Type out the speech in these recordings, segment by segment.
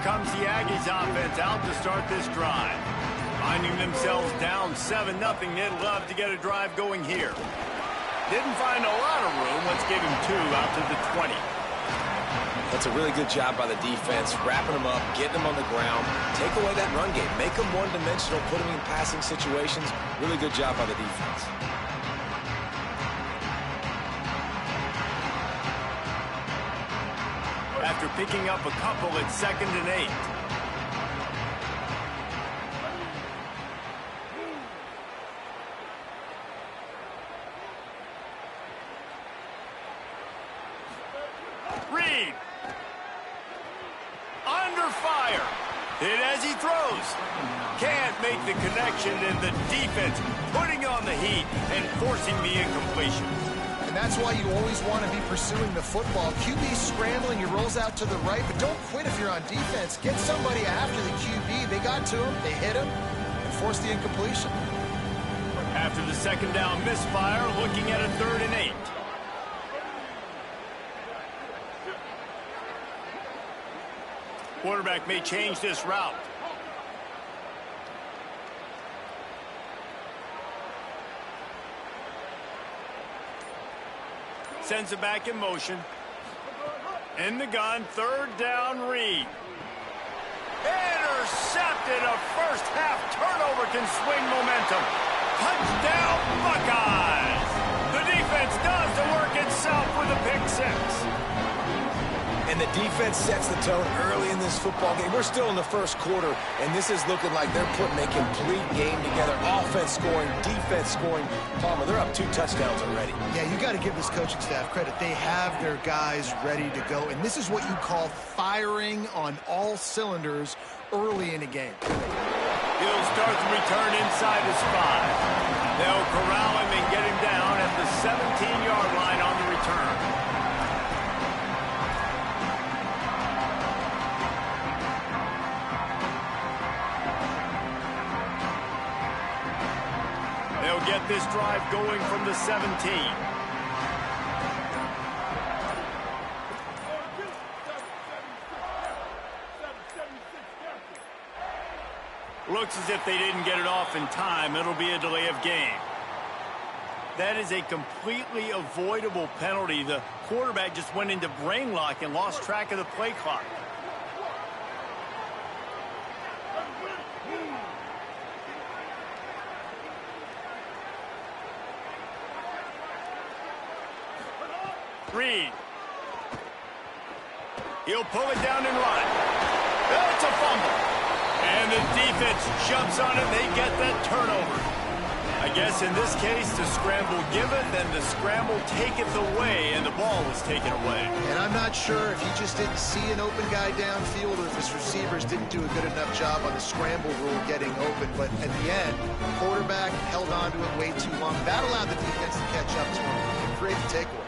comes the Aggies offense out to start this drive. Finding themselves down 7-0, they'd love to get a drive going here. Didn't find a lot of room. Let's give him 2 out to the 20. That's a really good job by the defense, wrapping them up, getting them on the ground. Take away that run game. Make them one-dimensional, put them in passing situations. Really good job by the defense. After picking up a couple, it's 2nd and 8. Reed. Under fire. Hit as he throws. Can't make the connection, and the defense putting on the heat and forcing the incompletion. And that's why you always want to be pursuing the football. QB scrambling, he rolls out to the right, but don't quit if you're on defense. Get somebody after the QB. They got to him, they hit him, and forced the incompletion. After the 2nd down misfire, looking at a 3rd and 8. Quarterback may change this route. Sends it back in motion. In the gun, 3rd down, Reed. Intercepted. A first-half turnover can swing momentum. Touchdown, Buckeyes! The defense does the work itself with a pick 6. And the defense sets the tone early in this football game. We're still in the first quarter, and this is looking like they're putting a complete game together. Offense scoring, defense scoring. Palmer, they're up 2 touchdowns already. Yeah, you got to give this coaching staff credit. They have their guys ready to go, and this is what you call firing on all cylinders early in a game. He'll start the return inside his 5. They'll corral him and get him down at the 17-yard line on the return. They'll get this drive going from the 17. Looks as if they didn't get it off in time. It'll be a delay of game. That is a completely avoidable penalty. The quarterback just went into brain lock and lost track of the play clock. Reed. He'll pull it down and run. That's a fumble. And the defense jumps on it. They get that turnover. I guess in this case, the scramble giveth and the scramble taketh away, and the ball was taken away. And I'm not sure if he just didn't see an open guy downfield or if his receivers didn't do a good enough job on the scramble rule getting open. But at the end, quarterback held on to it way too long. That allowed the defense to catch up to him and create the takeaway.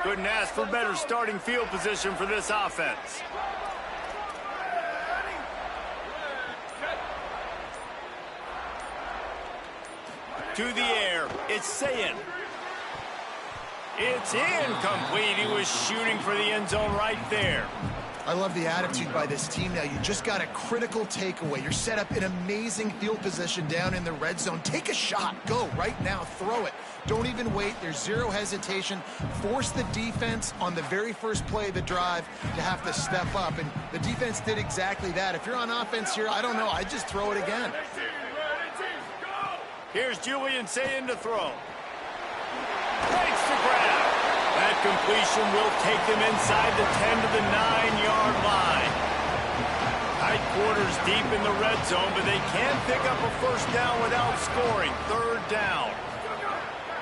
Couldn't ask for better starting field position for this offense. To the air, it's Sayin. It's incomplete. He was shooting for the end zone right there. I love the attitude by this team now. You just got a critical takeaway. You're set up in amazing field position down in the red zone. Take a shot. Go right now. Throw it. Don't even wait. There's zero hesitation. Force the defense on the very first play of the drive to have to step up. And the defense did exactly that. If you're on offense here, I don't know. I'd just throw it again. Here's Julian Sayin to throw. Breaks the ground. That completion will take them inside the 10 to the 9-yard line. Tight quarters deep in the red zone, but they can't pick up a first down without scoring. 3rd down.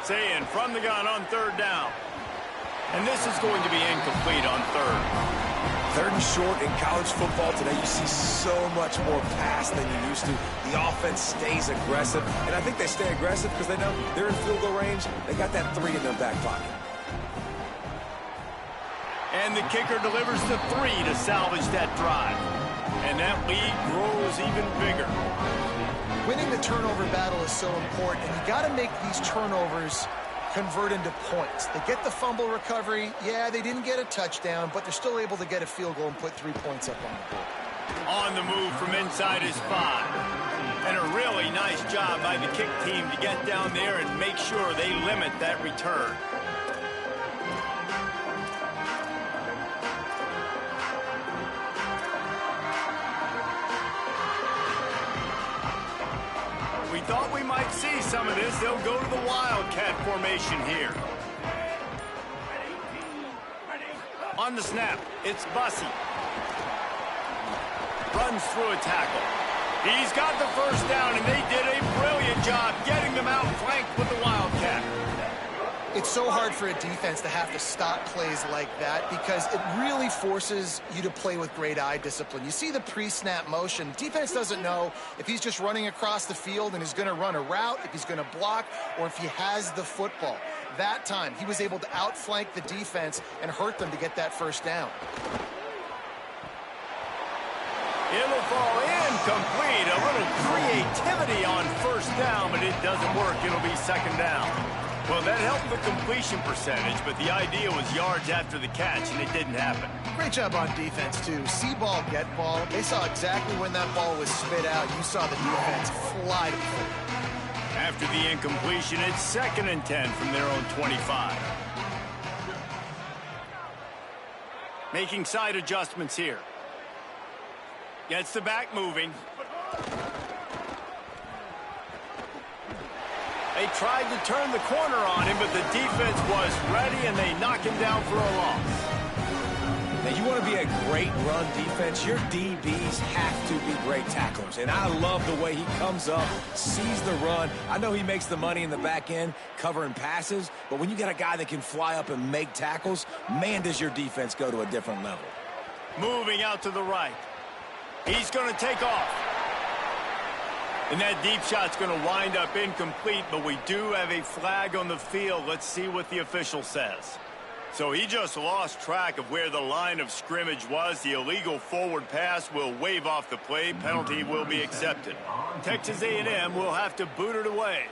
Sayin from the gun on 3rd down. And this is going to be incomplete on 3rd. 3rd and short in college football today. You see so much more pass than you used to. The offense stays aggressive, and I think they stay aggressive because they know they're in field goal range. They got that 3 in their back pocket. And the kicker delivers the 3 to salvage that drive. And that lead grows even bigger. Winning the turnover battle is so important, and you got to make these turnovers convert into points. They get the fumble recovery. Yeah, they didn't get a touchdown, but they're still able to get a field goal and put 3 points up on the board. On the move from inside his 5. And a really nice job by the kick team to get down there and make sure they limit that return. We thought we might see some of this. They'll go to the Wildcat formation here. On the snap, it's Bussey. Runs through a tackle. He's got the first down, and they did a brilliant job getting them out flanked with the Wildcat. It's so hard for a defense to have to stop plays like that because it really forces you to play with great eye discipline. You see the pre-snap motion. Defense doesn't know if he's just running across the field and is going to run a route, if he's going to block, or if he has the football. That time, he was able to outflank the defense and hurt them to get that first down. It'll fall incomplete. A little creativity on first down, but it doesn't work. It'll be second down. Well, that helped the completion percentage, but the idea was yards after the catch, and it didn't happen. Great job on defense, too. See ball, get ball. They saw exactly when that ball was spit out. You saw the defense fly to the football. After the incompletion, it's 2nd and 10 from their own 25. Making side adjustments here. Gets the back moving. They tried to turn the corner on him, but the defense was ready, and they knock him down for a loss. Now, you want to be a great run defense, your DBs have to be great tacklers. And I love the way he comes up, sees the run. I know he makes the money in the back end covering passes, but when you got a guy that can fly up and make tackles, man, does your defense go to a different level. Moving out to the right. He's going to take off. And that deep shot's going to wind up incomplete, but we do have a flag on the field. Let's see what the official says. So he just lost track of where the line of scrimmage was. The illegal forward pass will wave off the play. Penalty will be accepted. Texas A&M will have to boot it away.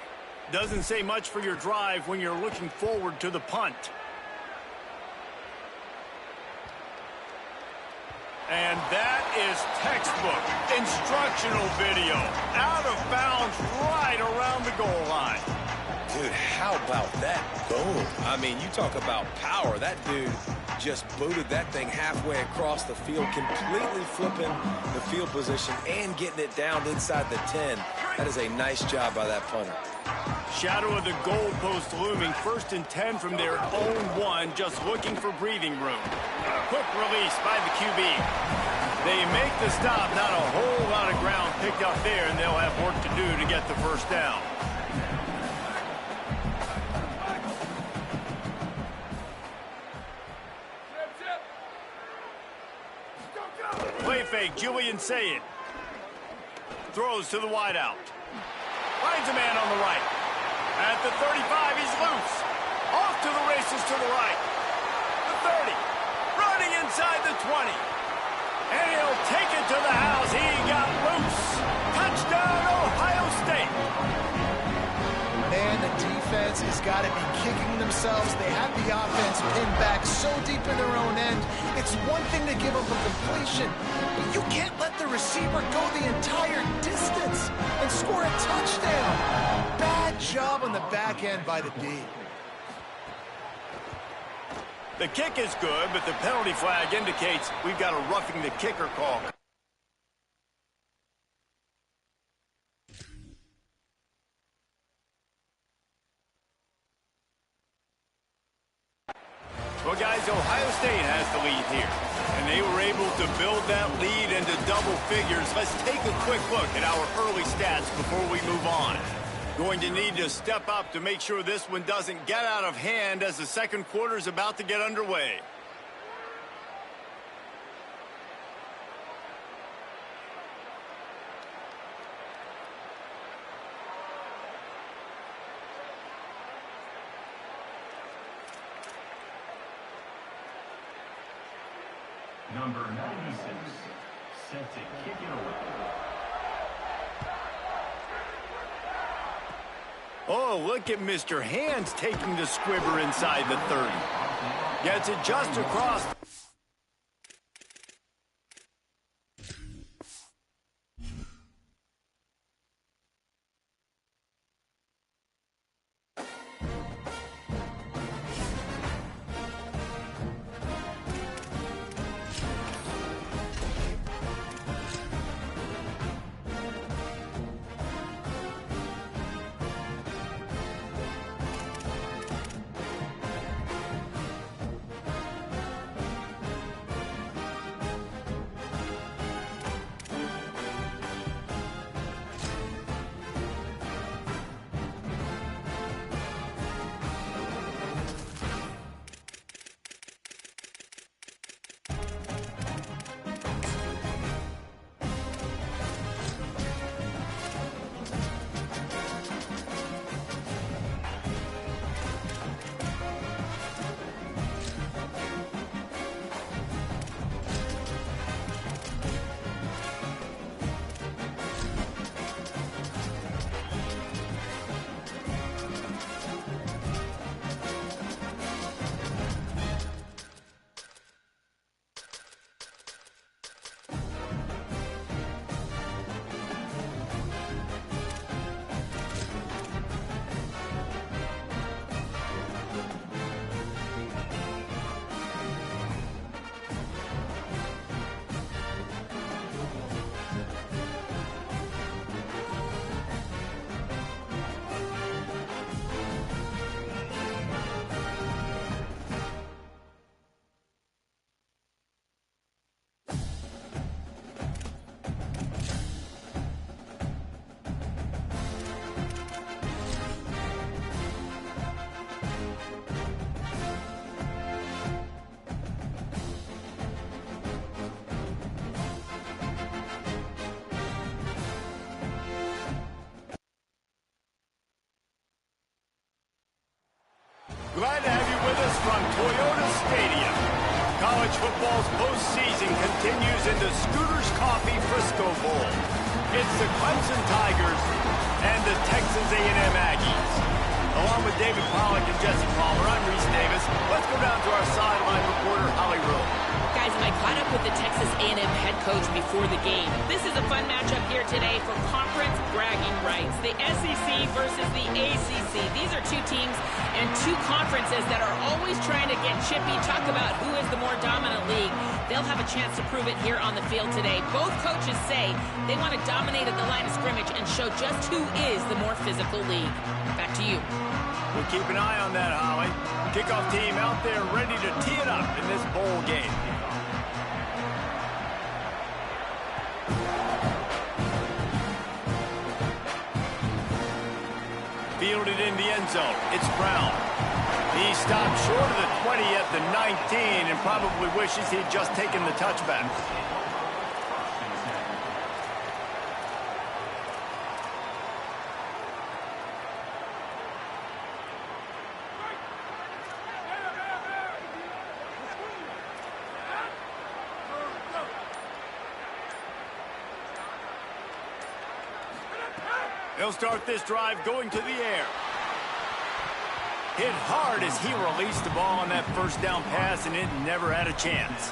Doesn't say much for your drive when you're looking forward to the punt. And that is textbook instructional video. Out of bounds right around the goal line. Dude, how about that boom? I mean, you talk about power. That dude just booted that thing halfway across the field, completely flipping the field position and getting it down inside the 10. That is a nice job by that punter. Shadow of the goalpost looming. 1st and 10 from their own 1, just looking for breathing room. Quick release by the QB. They make the stop. Not a whole lot of ground picked up there, and they'll have work to do to get the first down. Play fake, Julian Sayed. Throws to the wideout. Finds a man on the right. At the 35, he's loose. Off to the races to the right. The 30. Running inside the 20. And he'll take it to the house. He got loose. Touchdown, Ohio State. Man, the defense has got to be kicking themselves. They have the offense pinned back so deep in their own end. It's one thing to give up a completion, but you can't let the receiver go the entire distance and score a touchdown. Bad job on the back end by the D. The kick is good, but the penalty flag indicates we've got a roughing the kicker call. Well, guys, Ohio State has the lead here, and they were able to build that lead into double figures. Let's take a quick look at our early stats before we move on. Going to need to step up to make sure this one doesn't get out of hand as the second quarter is about to get underway. Number 96, set to kick it away. Oh, look at Mr. Hands taking the squibber inside the 30. Gets it just across. Glad to have you with us from Toyota Stadium. College football's postseason continues in the Scooters Coffee Frisco Bowl. It's the Clemson Tigers and the Texas A&M Aggies. Along with David Pollack and Jesse Palmer, I'm Reese Davis. Let's go down to our sideline reporter, Holly Rowe. Guys, I caught up with the Texas A&M head coach before the game. This is a fun matchup here today for conference bragging rights. The SEC versus the ACC. These are two teams and two conferences that are always trying to get chippy, talk about who is the more dominant league. They'll have a chance to prove it here on the field today. Both coaches say they want to dominate at the line of scrimmage and show just who is the more physical league. Back to you. We'll keep an eye on that, Holly. Kickoff team out there ready to tee it up in this bowl game. Fielded in the end zone. It's Brown. He stopped short of the 20 at the 19 and probably wishes he'd just taken the touchback. He'll start this drive going to the air. Hit hard as he released the ball on that first down pass, and it never had a chance.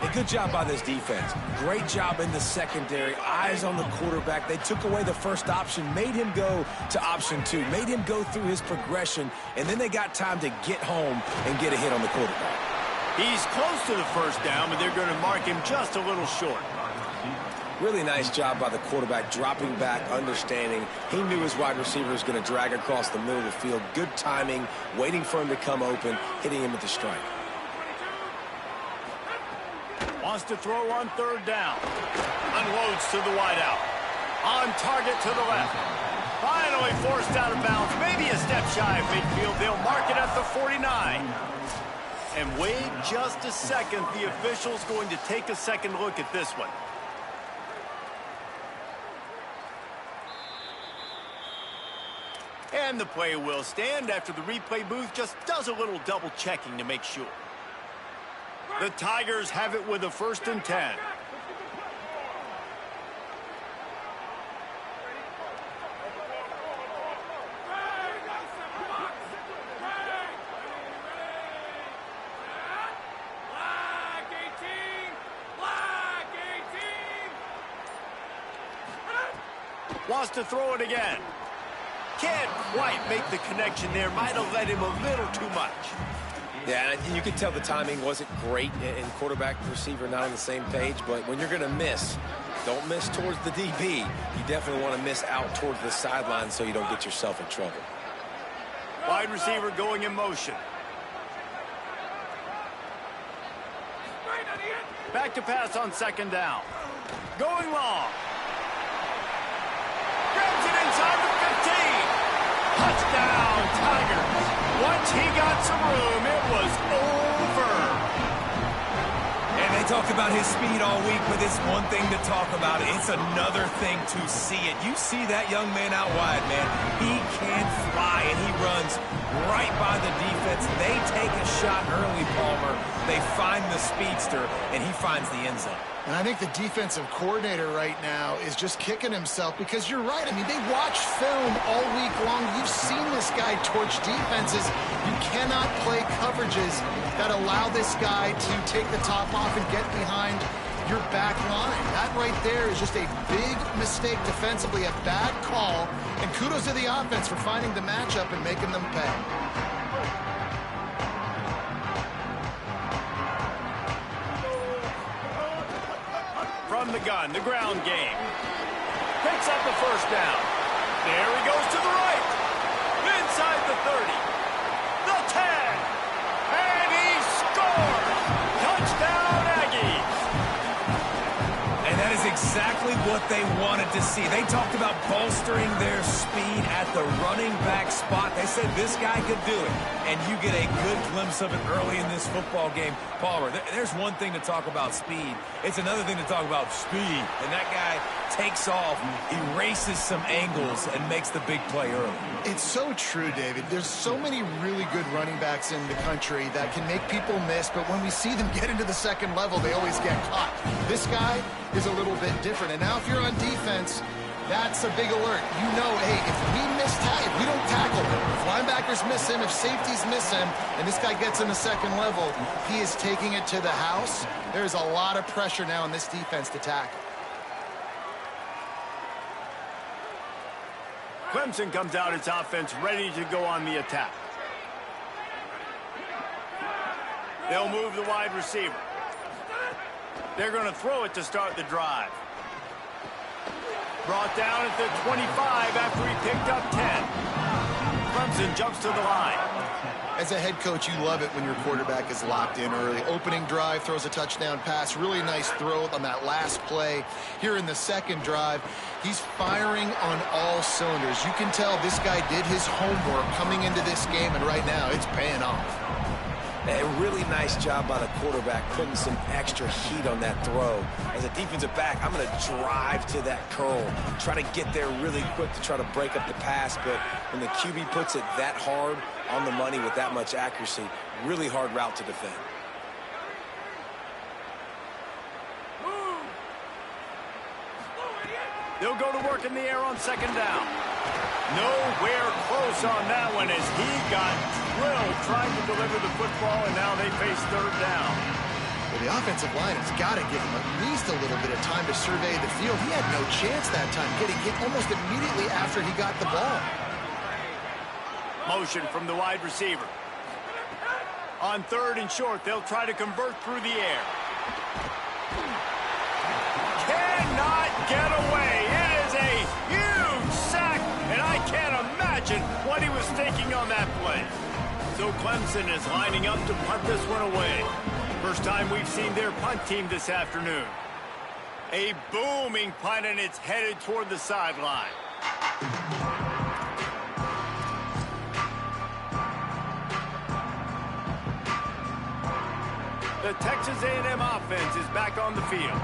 A good job by this defense. Great job in the secondary. Eyes on the quarterback. They took away the first option, made him go to option 2, made him go through his progression, and then they got time to get home and get a hit on the quarterback. He's close to the first down, but they're going to mark him just a little short. Really nice job by the quarterback, dropping back, understanding. He knew his wide receiver was going to drag across the middle of the field. Good timing, waiting for him to come open, hitting him with the strike. Wants to throw on third down. Unloads to the wideout. On target to the left. Finally forced out of bounds. Maybe a step shy of midfield. They'll mark it at the 49. And wait just a second. The official's going to take a second look at this one. And the play will stand after the replay booth just does a little double checking to make sure. The Tigers have it with a 1st and 10. Wants to throw it again. Can't quite make the connection there. Might have led him a little too much. Yeah, and you can tell the timing wasn't great, and quarterback and receiver not on the same page. But when you're going to miss, don't miss towards the DB. You definitely want to miss out towards the sideline so you don't get yourself in trouble. Wide receiver going in motion. Back to pass on second down. Going long. Grabs it inside the 15. Touchdown, Tigers. Once he got some room, it was over. And they talked about his speed all week, but it's one thing to talk about. It's another thing to see it. You see that young man out wide, man. He can fly, and he runs right by the defense. They take a shot early, Palmer. They find the speedster, and he finds the end zone. And I think the defensive coordinator right now is just kicking himself because you're right. I mean, they watched film all week long. You've seen this guy torch defenses. You cannot play coverages that allow this guy to take the top off and get behind your back line. That right there is just a big mistake defensively, a bad call. And kudos to the offense for finding the matchup and making them pay. From the gun, the ground game. Picks up the first down. There he goes to the right. Inside the 30. The 10. And he scores. Touchdown, Aggies. And that is exactly what they wanted to see. They talked about bolstering their speed at the running back spot. They said this guy could do it. And you get a good glimpse of it early in this football game. Palmer, there's one thing to talk about speed. It's another thing to talk about speed. And that guy takes off, erases some angles, and makes the big play early. It's so true, David. There's so many really good running backs in the country that can make people miss, but when we see them get into the second level, they always get caught. This guy is a little bit different. And now if you're on defense, that's a big alert. You know, hey, if we don't tackle him, if linebackers miss him, if safeties miss him, and this guy gets in the second level, he is taking it to the house. There's a lot of pressure now on this defense to tackle. Clemson comes out its offense ready to go on the attack. They'll move the wide receiver. They're going to throw it to start the drive. Brought down at the 25 after he picked up 10. Clemson jumps to the line. As a head coach, you love it when your quarterback is locked in early. Opening drive, throws a touchdown pass. Really nice throw on that last play. Here in the second drive, he's firing on all cylinders. You can tell this guy did his homework coming into this game, and right now it's paying off. A really nice job by the quarterback putting some extra heat on that throw. As a defensive back, I'm going to drive to that curl, try to get there really quick to try to break up the pass, but when the QB puts it that hard on the money with that much accuracy, really hard route to defend. They'll go to work in the air on second down. Nowhere close on that one as he got drilled trying to deliver the football, and now they face third down. Well, the offensive line has got to give him at least a little bit of time to survey the field. He had no chance that time, getting hit almost immediately after he got the ball. Motion from the wide receiver. On third and short, they'll try to convert through the air. Cannot get away. It is a huge sack, and I can't imagine what he was thinking on that play. So Clemson is lining up to punt this one away. First time we've seen their punt team this afternoon. A booming punt, and it's headed toward the sideline. The Texas A&M offense is back on the field.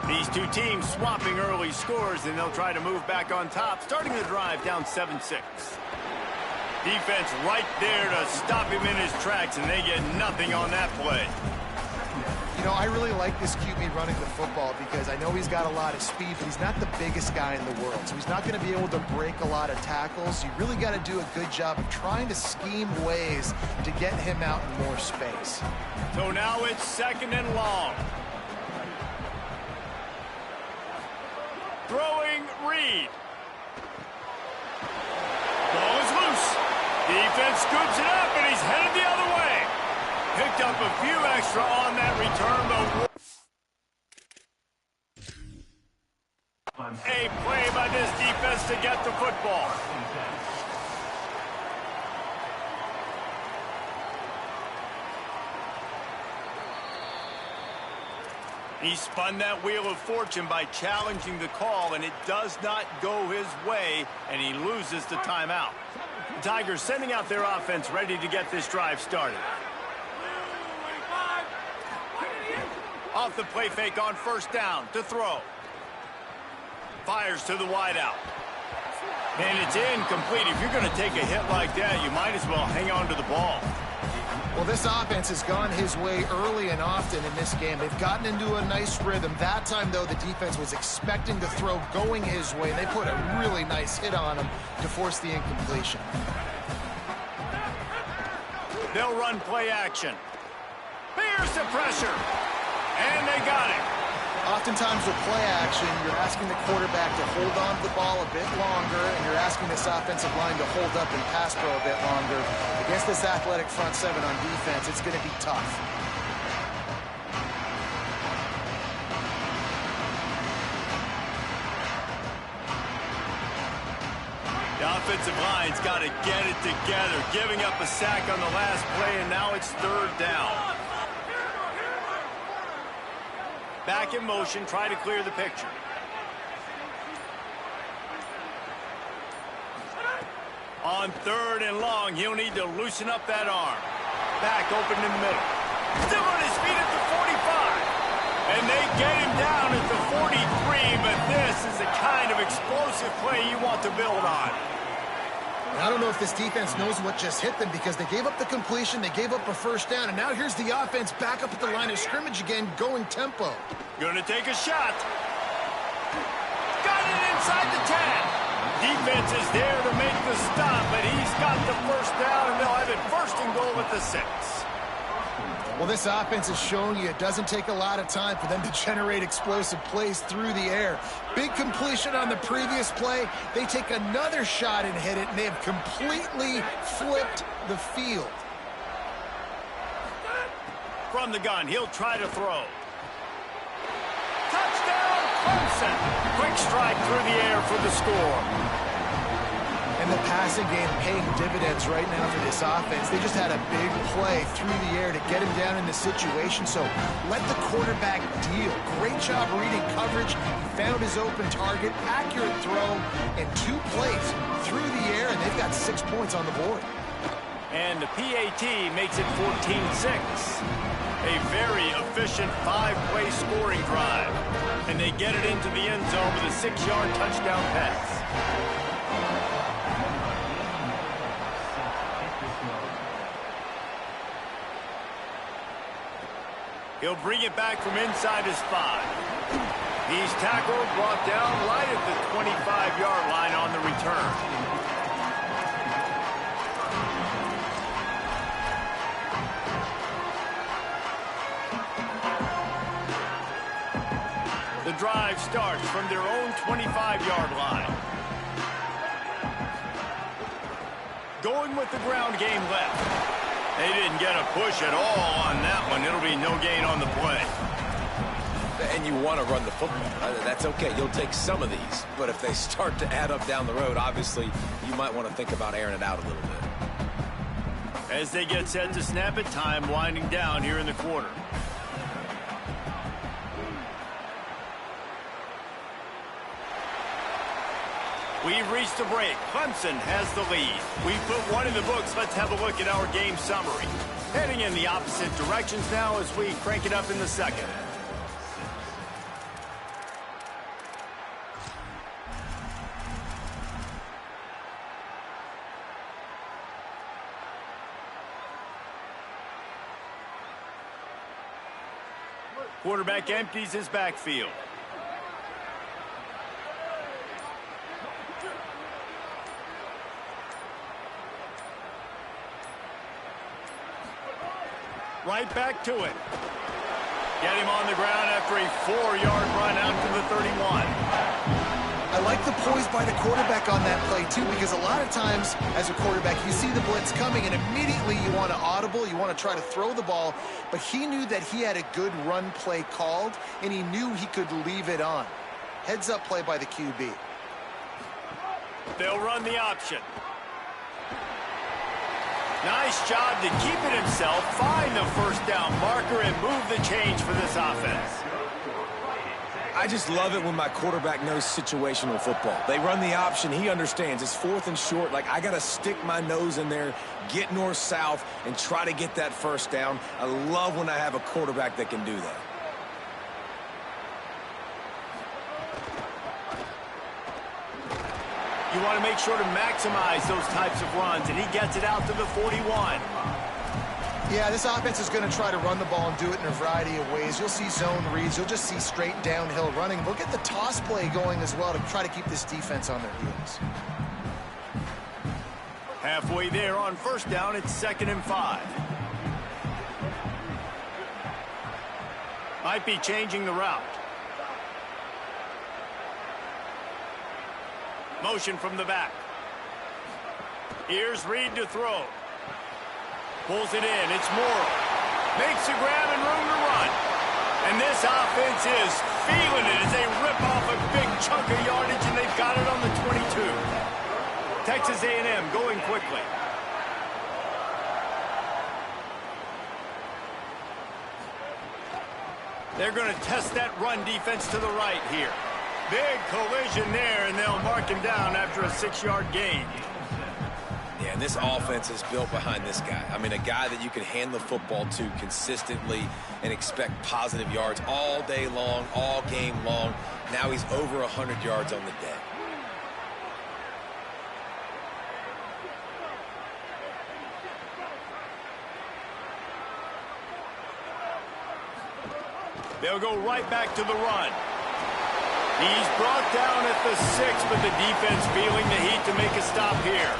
These two teams swapping early scores, and they'll try to move back on top, starting the drive down 7-6. Defense right there to stop him in his tracks, and they get nothing on that play. You know, I really like this QB running the football because I know he's got a lot of speed, but he's not the biggest guy in the world. So he's not going to be able to break a lot of tackles. You really got to do a good job of trying to scheme ways to get him out in more space. So now it's second and long. Throwing Reed. scoops it up, and he's headed the other way. Picked up a few extra on that return, but a play by this defense to get the football. He spun that wheel of fortune by challenging the call, and it does not go his way, and he loses the timeout. The Tigers sending out their offense ready to get this drive started. Off the play fake on first down to throw. Fires to the wideout. And it's incomplete. If you're going to take a hit like that, you might as well hang on to the ball. Well, this offense has gone his way early and often in this game. They've gotten into a nice rhythm. That time, though, the defense was expecting the throw going his way. They put a really nice hit on him to force the incompletion. They'll run play action. Here's the pressure. And they got it. Oftentimes with play action, you're asking the quarterback to hold on to the ball a bit longer, and you're asking this offensive line to hold up and pass pro a bit longer. Against this athletic front seven on defense, it's going to be tough. The offensive line's got to get it together, giving up a sack on the last play, and now it's third down. Back in motion, try to clear the picture. On third and long, he'll need to loosen up that arm. Back open in the middle. Still on his feet at the 45. And they get him down at the 43, but this is the kind of explosive play you want to build on. I don't know if this defense knows what just hit them because they gave up the completion, they gave up a first down, and now here's the offense back up at the line of scrimmage again, going tempo. Gonna take a shot. Got it inside the 10. Defense is there to make the stop, but he's got the first down, and they'll have it first and goal at the 6. Well, this offense is showing you it doesn't take a lot of time for them to generate explosive plays through the air. Big completion on the previous play. They take another shot and hit it, and they have completely flipped the field. From the gun, he'll try to throw. Touchdown, Clemson. Quick strike through the air for the score. And the passing game paying dividends right now for this offense. They just had a big play through the air to get him down in the situation. So let the quarterback deal. Great job reading coverage. He found his open target, accurate throw, and 2 plays through the air, and they've got 6 points on the board. And the PAT makes it 14-6. A very efficient 5-play scoring drive. And they get it into the end zone with a 6-yard touchdown pass. He'll bring it back from inside his 5. He's tackled, brought down right at the 25-yard line on the return. The drive starts from their own 25-yard line. Going with the ground game left. They didn't get a push at all on that one. It'll be no gain on the play. And you want to run the football. That's okay. You'll take some of these. But if they start to add up down the road, obviously, you might want to think about airing it out a little bit. As they get set to snap it, time winding down here in the quarter. We've reached the break. Clemson has the lead. We put one in the books. Let's have a look at our game summary. Heading in the opposite directions now as we crank it up in the second. Quarterback empties his backfield. Right back to it. Get him on the ground after a 4-yard run out to the 31. I like the poise by the quarterback on that play. play too, because a lot of times as a quarterback, you see the blitz coming and immediately you want to audible, you want to try to throw the ball, but he knew that he had a good run play called, and he knew he could leave it on. Heads up play by the QB. They'll run the option. Nice job to keep it himself, find the first down marker, and move the change for this offense. I just love it when my quarterback knows situational football. They run the option. He understands. It's 4th and short. Like, I got to stick my nose in there, get north-south, and try to get that first down. I love when I have a quarterback that can do that. You want to make sure to maximize those types of runs, and he gets it out to the 41. Yeah, this offense is going to try to run the ball and do it in a variety of ways. You'll see zone reads. You'll just see straight downhill running. We'll get the toss play going as well to try to keep this defense on their heels. Halfway there on first down, it's 2nd and 5. Might be changing the route. Motion from the back. Here's Reed to throw. Pulls it in. It's Morrow. Makes a grab and room to run. And this offense is feeling it as they rip off a big chunk of yardage, and they've got it on the 22. Texas A&M going quickly. They're going to test that run defense to the right here. Big collision there, and they'll mark him down after a 6-yard gain. Yeah, and this offense is built behind this guy. I mean, a guy that you can hand the football to consistently and expect positive yards all day long, all game long. Now he's over 100 yards on the day. They'll go right back to the run. He's brought down at the 6, but the defense feeling the heat to make a stop here.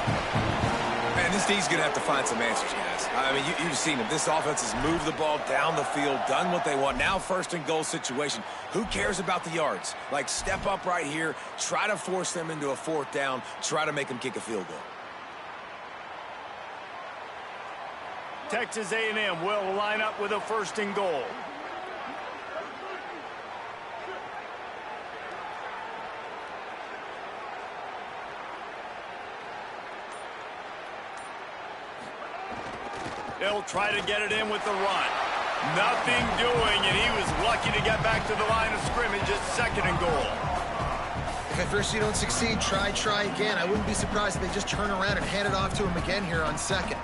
Man, this D's going to have to find some answers, guys. I mean, you've seen them. This offense has moved the ball down the field, done what they want. Now 1st and goal situation. Who cares about the yards? Like, step up right here, try to force them into a 4th down, try to make them kick a field goal. Texas A&M will line up with a 1st and goal. They'll try to get it in with the run. Nothing doing, and he was lucky to get back to the line of scrimmage at 2nd and goal. If at first you don't succeed, try again. I wouldn't be surprised if they just turn around and hand it off to him again here on 2nd.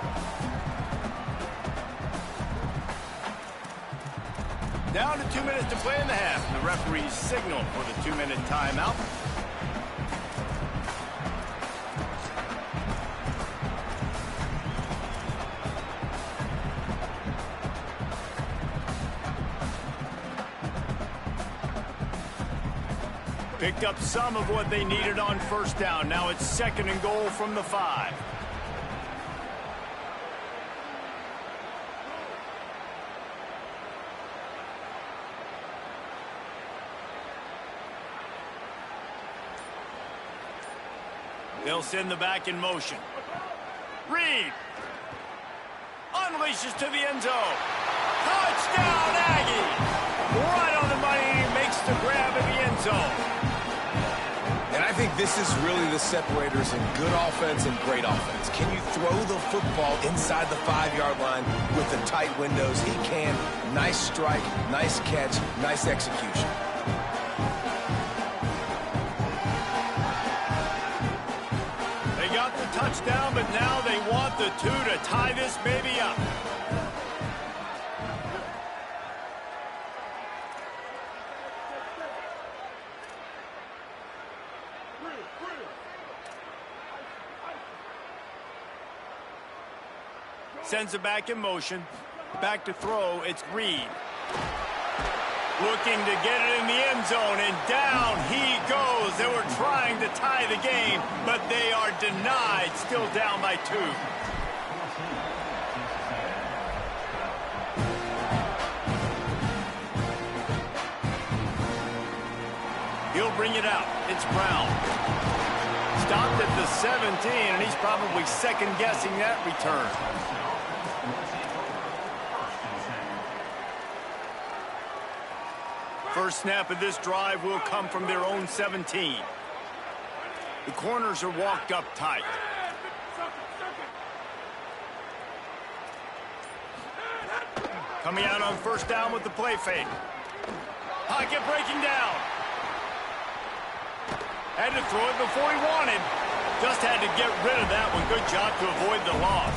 Down to 2 minutes to play in the half. The referees signal for the 2-minute timeout. Picked up some of what they needed on 1st down. Now it's 2nd and goal from the 5. They'll send the back in motion. Reed unleashes to the end zone. Touchdown, Aggies! Right on the money, he makes the grab in the end zone. And I think this is really the separators in good offense and great offense. Can you throw the football inside the 5-yard line with the tight windows? He can. Nice strike, nice catch, nice execution. They got the touchdown, but now they want the 2 to tie this baby up. Sends it back in motion. Back to throw, it's Reed. Looking to get it in the end zone, and down he goes. They were trying to tie the game, but they are denied, still down by 2. He'll bring it out. It's Brown. stopped at the 17, and he's probably second-guessing that return. First snap of this drive will come from their own 17. The corners are walked up tight. Coming out on first down with the play fake. Pocket breaking down. Had to throw it before he wanted. Just had to get rid of that one. Good job to avoid the loss.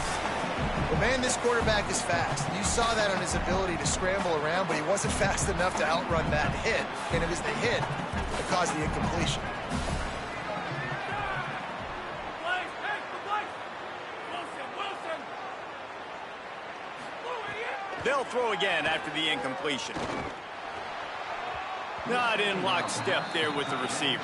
Well, man, this quarterback is fast. You saw that on his ability to scramble around, but he wasn't fast enough to outrun that hit. And it was the hit that caused the incompletion. They'll throw again after the incompletion. Not in lockstep there with the receiver.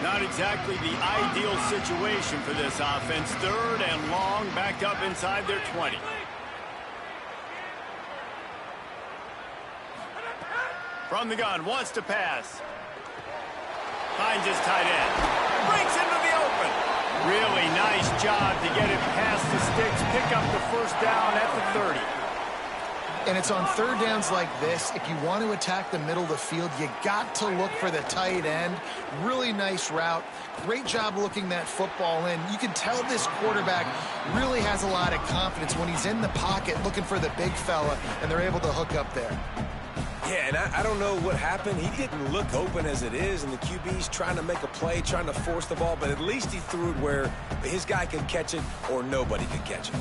Not exactly the ideal situation for this offense. Third and long, backed up inside their 20. From the gun, wants to pass. Finds his tight end. Breaks into the open. Really nice job to get it past the sticks. Pick up the first down at the 30. And it's on third downs like this. If you want to attack the middle of the field, you got to look for the tight end. Really nice route. Great job looking that football in. You can tell this quarterback really has a lot of confidence when he's in the pocket looking for the big fella, and they're able to hook up there. Yeah, and I don't know what happened. He didn't look open as it is, and the QB's trying to make a play, trying to force the ball, but at least he threw it where his guy could catch it or nobody could catch it.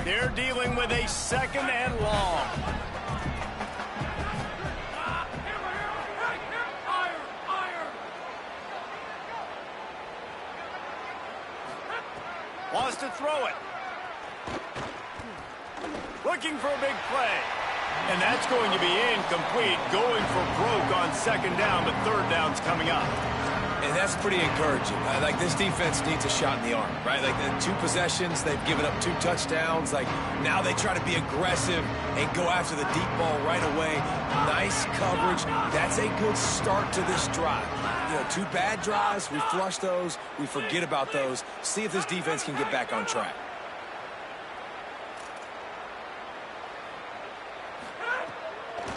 They're dealing with a second and long. Wants to throw it. Looking for a big play. And that's going to be incomplete. Going for broke on second down, but third down's coming up. And that's pretty encouraging. Like, this defense needs a shot in the arm, right? Like, the 2 possessions, they've given up 2 touchdowns. Like, now they try to be aggressive and go after the deep ball right away. Nice coverage. That's a good start to this drive. You know, 2 bad drives, we flush those, we forget about those. See if this defense can get back on track.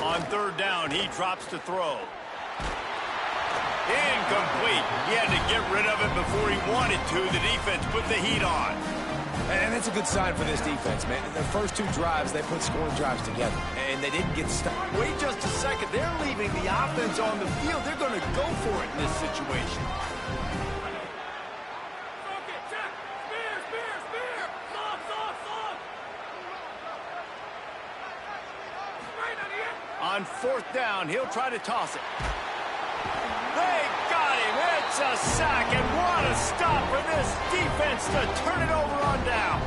On third down, he drops to throw. Incomplete. He had to get rid of it before he wanted to. The defense put the heat on. And that's a good sign for this defense, man. The first 2 drives, they put scoring drives together, and they didn't get stuck. Wait just a second. They're leaving the offense on the field. They're going to go for it in this situation. On fourth down, he'll try to toss it. They got him. It's a sack, and what a stop for this defense to turn it over on down.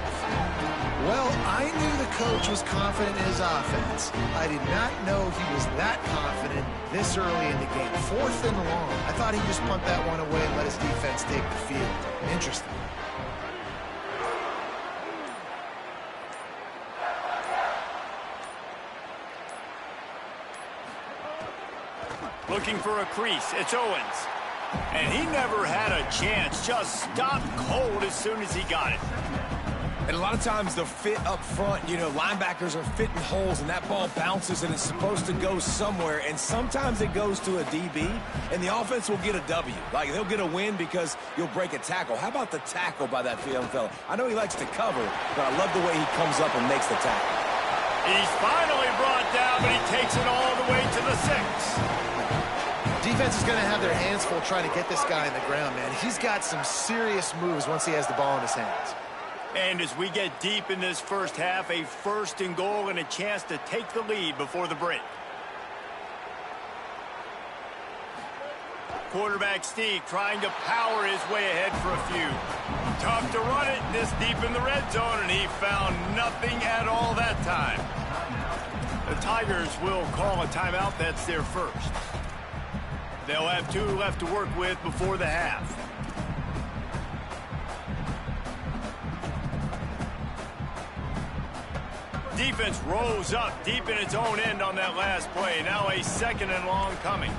Well, I knew the coach was confident in his offense. I did not know he was that confident this early in the game. 4th and long. I thought he'd just punt that one away and let his defense take the field. Interesting. Looking for a crease. It's Owens. And he never had a chance. Just stopped cold as soon as he got it. And a lot of times the fit up front, you know, linebackers are fitting holes, and that ball bounces, and it's supposed to go somewhere. And sometimes it goes to a DB, and the offense will get a W. Like, they'll get a win because you'll break a tackle. How about the tackle by that young fella? I know he likes to cover, but I love the way he comes up and makes the tackle. He's finally brought down, but he takes it all the way to the 6. Defense is going to have their hands full trying to get this guy on the ground, man. He's got some serious moves once he has the ball in his hands. And as we get deep in this first half, a 1st and goal and a chance to take the lead before the break. Quarterback Steve trying to power his way ahead for a few. Tough to run it this deep in the red zone, and he found nothing at all that time. The Tigers will call a timeout. That's their first. They'll have 2 left to work with before the half. Defense rose up deep in its own end on that last play. Now a 2nd and long coming.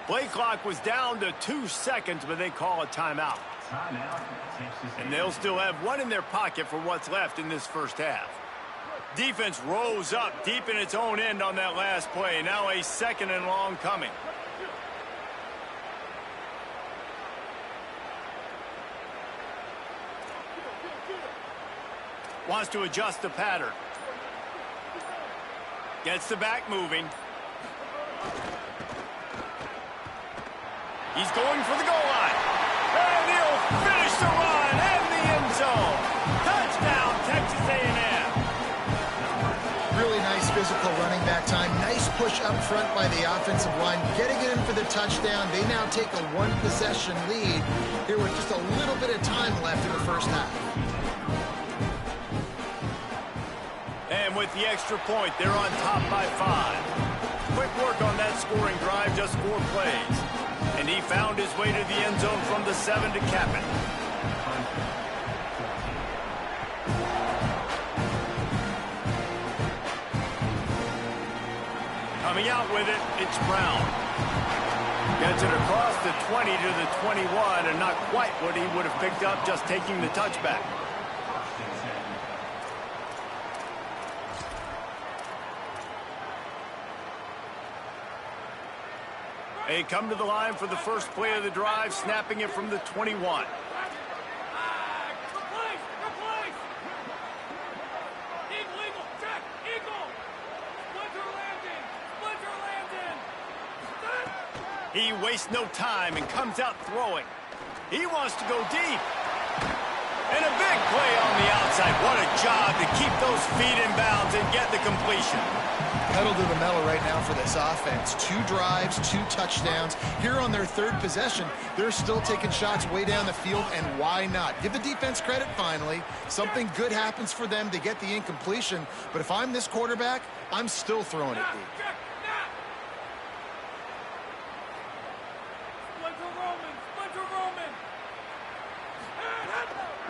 Play clock was down to 2 seconds, but they call a timeout. Timeout, Texas And they'll still have 1 in their pocket for what's left in this first half. Defense rose up deep in its own end on that last play. Now a 2nd and long coming. Wants to adjust the pattern. Gets the back moving. He's going for the goal line. And he'll finish the run and the end zone. Touchdown, Texas A&M. Really nice physical running back time. Nice push up front by the offensive line. Getting it in for the touchdown. They now take a 1-possession lead here with just a little bit of time left in the first half. And with the extra point, they're on top by 5. Quick work on that scoring drive, just 4 plays. And he found his way to the end zone from the 7 to cap it. Coming out with it, it's Brown. Gets it across the 20 to the 21, and not quite what he would have picked up just taking the touchback. They come to the line for the first play of the drive, snapping it from the 21. He wastes no time and comes out throwing. He wants to go deep. And a big play on the outside. What a job to keep those feet in bounds and get the completion. Pedal to the metal right now for this offense. 2 drives, 2 touchdowns. Here on their 3rd possession, they're still taking shots way down the field, and why not? Give the defense credit finally. Something good happens for them to get the incompletion, but if I'm this quarterback, I'm still throwing it deep.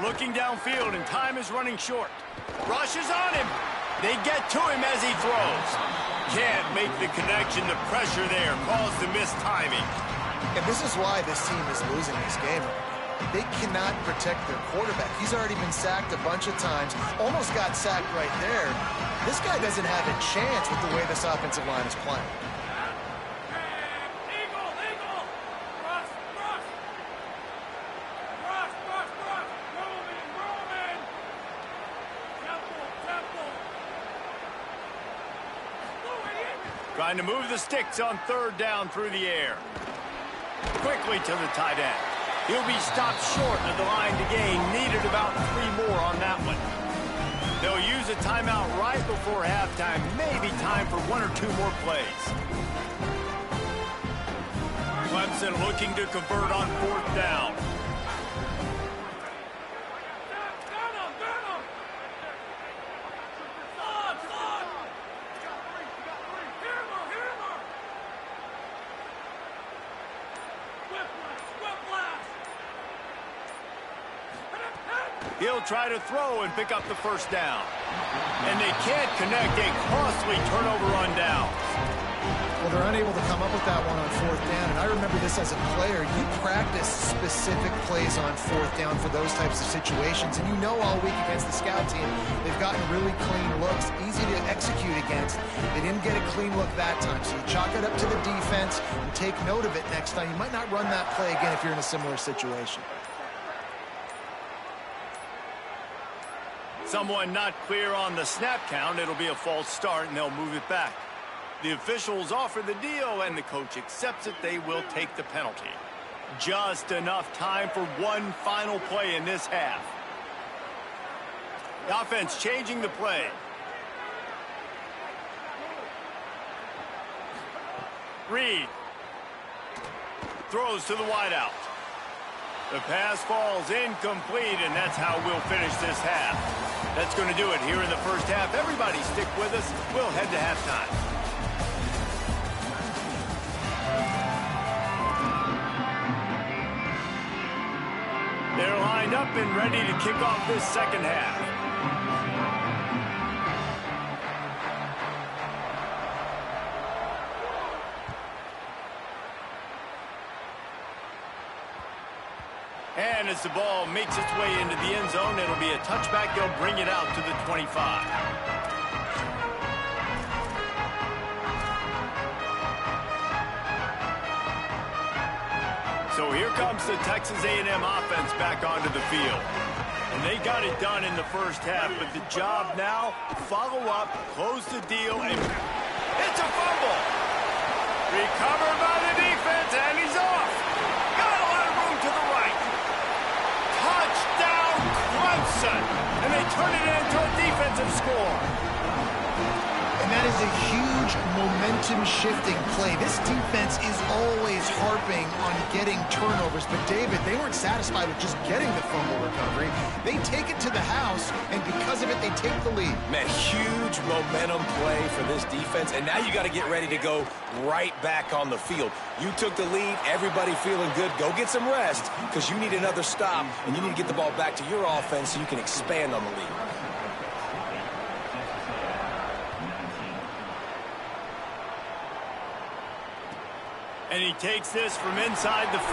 Looking downfield, and time is running short. Rushes on him. They get to him as he throws. Can't make the connection. The pressure there caused the missed timing. And this is why this team is losing this game. They cannot protect their quarterback. He's already been sacked a bunch of times. Almost got sacked right there. This guy doesn't have a chance with the way this offensive line is playing. Trying to move the sticks on 3rd down through the air. Quickly to the tight end. He'll be stopped short of the line to gain. Needed about 3 more on that one. They'll use a timeout right before halftime. Maybe time for 1 or 2 more plays. Clemson looking to convert on 4th down. He'll try to throw and pick up the first down. And they can't connect. A costly turnover on downs. Well, they're unable to come up with that one on 4th down. And I remember this as a player. You practice specific plays on 4th down for those types of situations. And you know all week against the scout team, they've gotten really clean looks, easy to execute against. They didn't get a clean look that time. So you chalk it up to the defense and take note of it next time. You might not run that play again if you're in a similar situation. Someone not clear on the snap count. It'll be a false start, and they'll move it back. The officials offer the deal, and the coach accepts it. They will take the penalty. Just enough time for one final play in this half. The offense changing the play. Reed throws to the wideout. The pass falls incomplete, and that's how we'll finish this half. That's going to do it here in the first half. Everybody stick with us. We'll head to halftime. They're lined up and ready to kick off this second half. And as the ball makes its way into the end zone, it'll be a touchback. They'll bring it out to the 25. So here comes the Texas A&M offense back onto the field. And they got it done in the first half, but the job now, follow up, close the deal, and it's a fumble. Recovered by the defense, and he's off. Got a lot of room to the right. Touchdown, Clemson. And they turn it into a defensive score. And that is a huge momentum-shifting play. This defense is always harping on getting turnovers, but David, they weren't satisfied with just getting the fumble recovery. They take it to the house, and because of it, they take the lead. Man, huge momentum play for this defense, and now you got to get ready to go right back on the field. You took the lead, everybody feeling good. Go get some rest, because you need another stop, and you need to get the ball back to your offense so you can expand on the lead. And he takes this from inside the 5.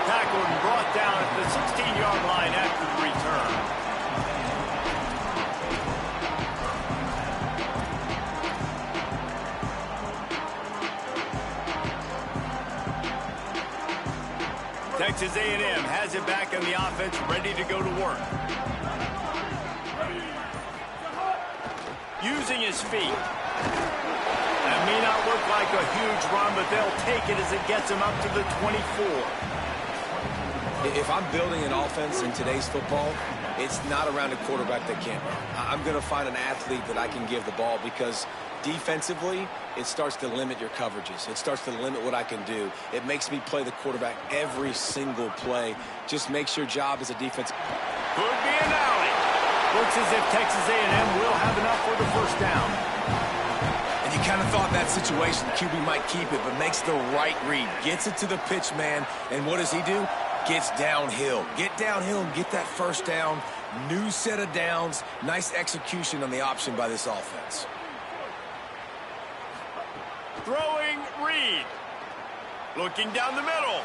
Tackled and brought down at the 16-yard line after the return. Texas A&M has it back on the offense, ready to go to work. Using his feet. That may not look like a huge run, but they'll take it as it gets them up to the 24. If I'm building an offense in today's football, it's not around a quarterback that can't run. I'm going to find an athlete that I can give the ball, because defensively, it starts to limit your coverages. It starts to limit what I can do. It makes me play the quarterback every single play. Just makes your job as a defense. Could be an alley. Looks as if Texas A&M will have enough for the first down. And you kind of thought that situation, QB might keep it, but makes the right read. Gets it to the pitch man, and what does he do? Gets downhill. Get downhill and get that first down. New set of downs. Nice execution on the option by this offense. Throwing Reed. Looking down the middle.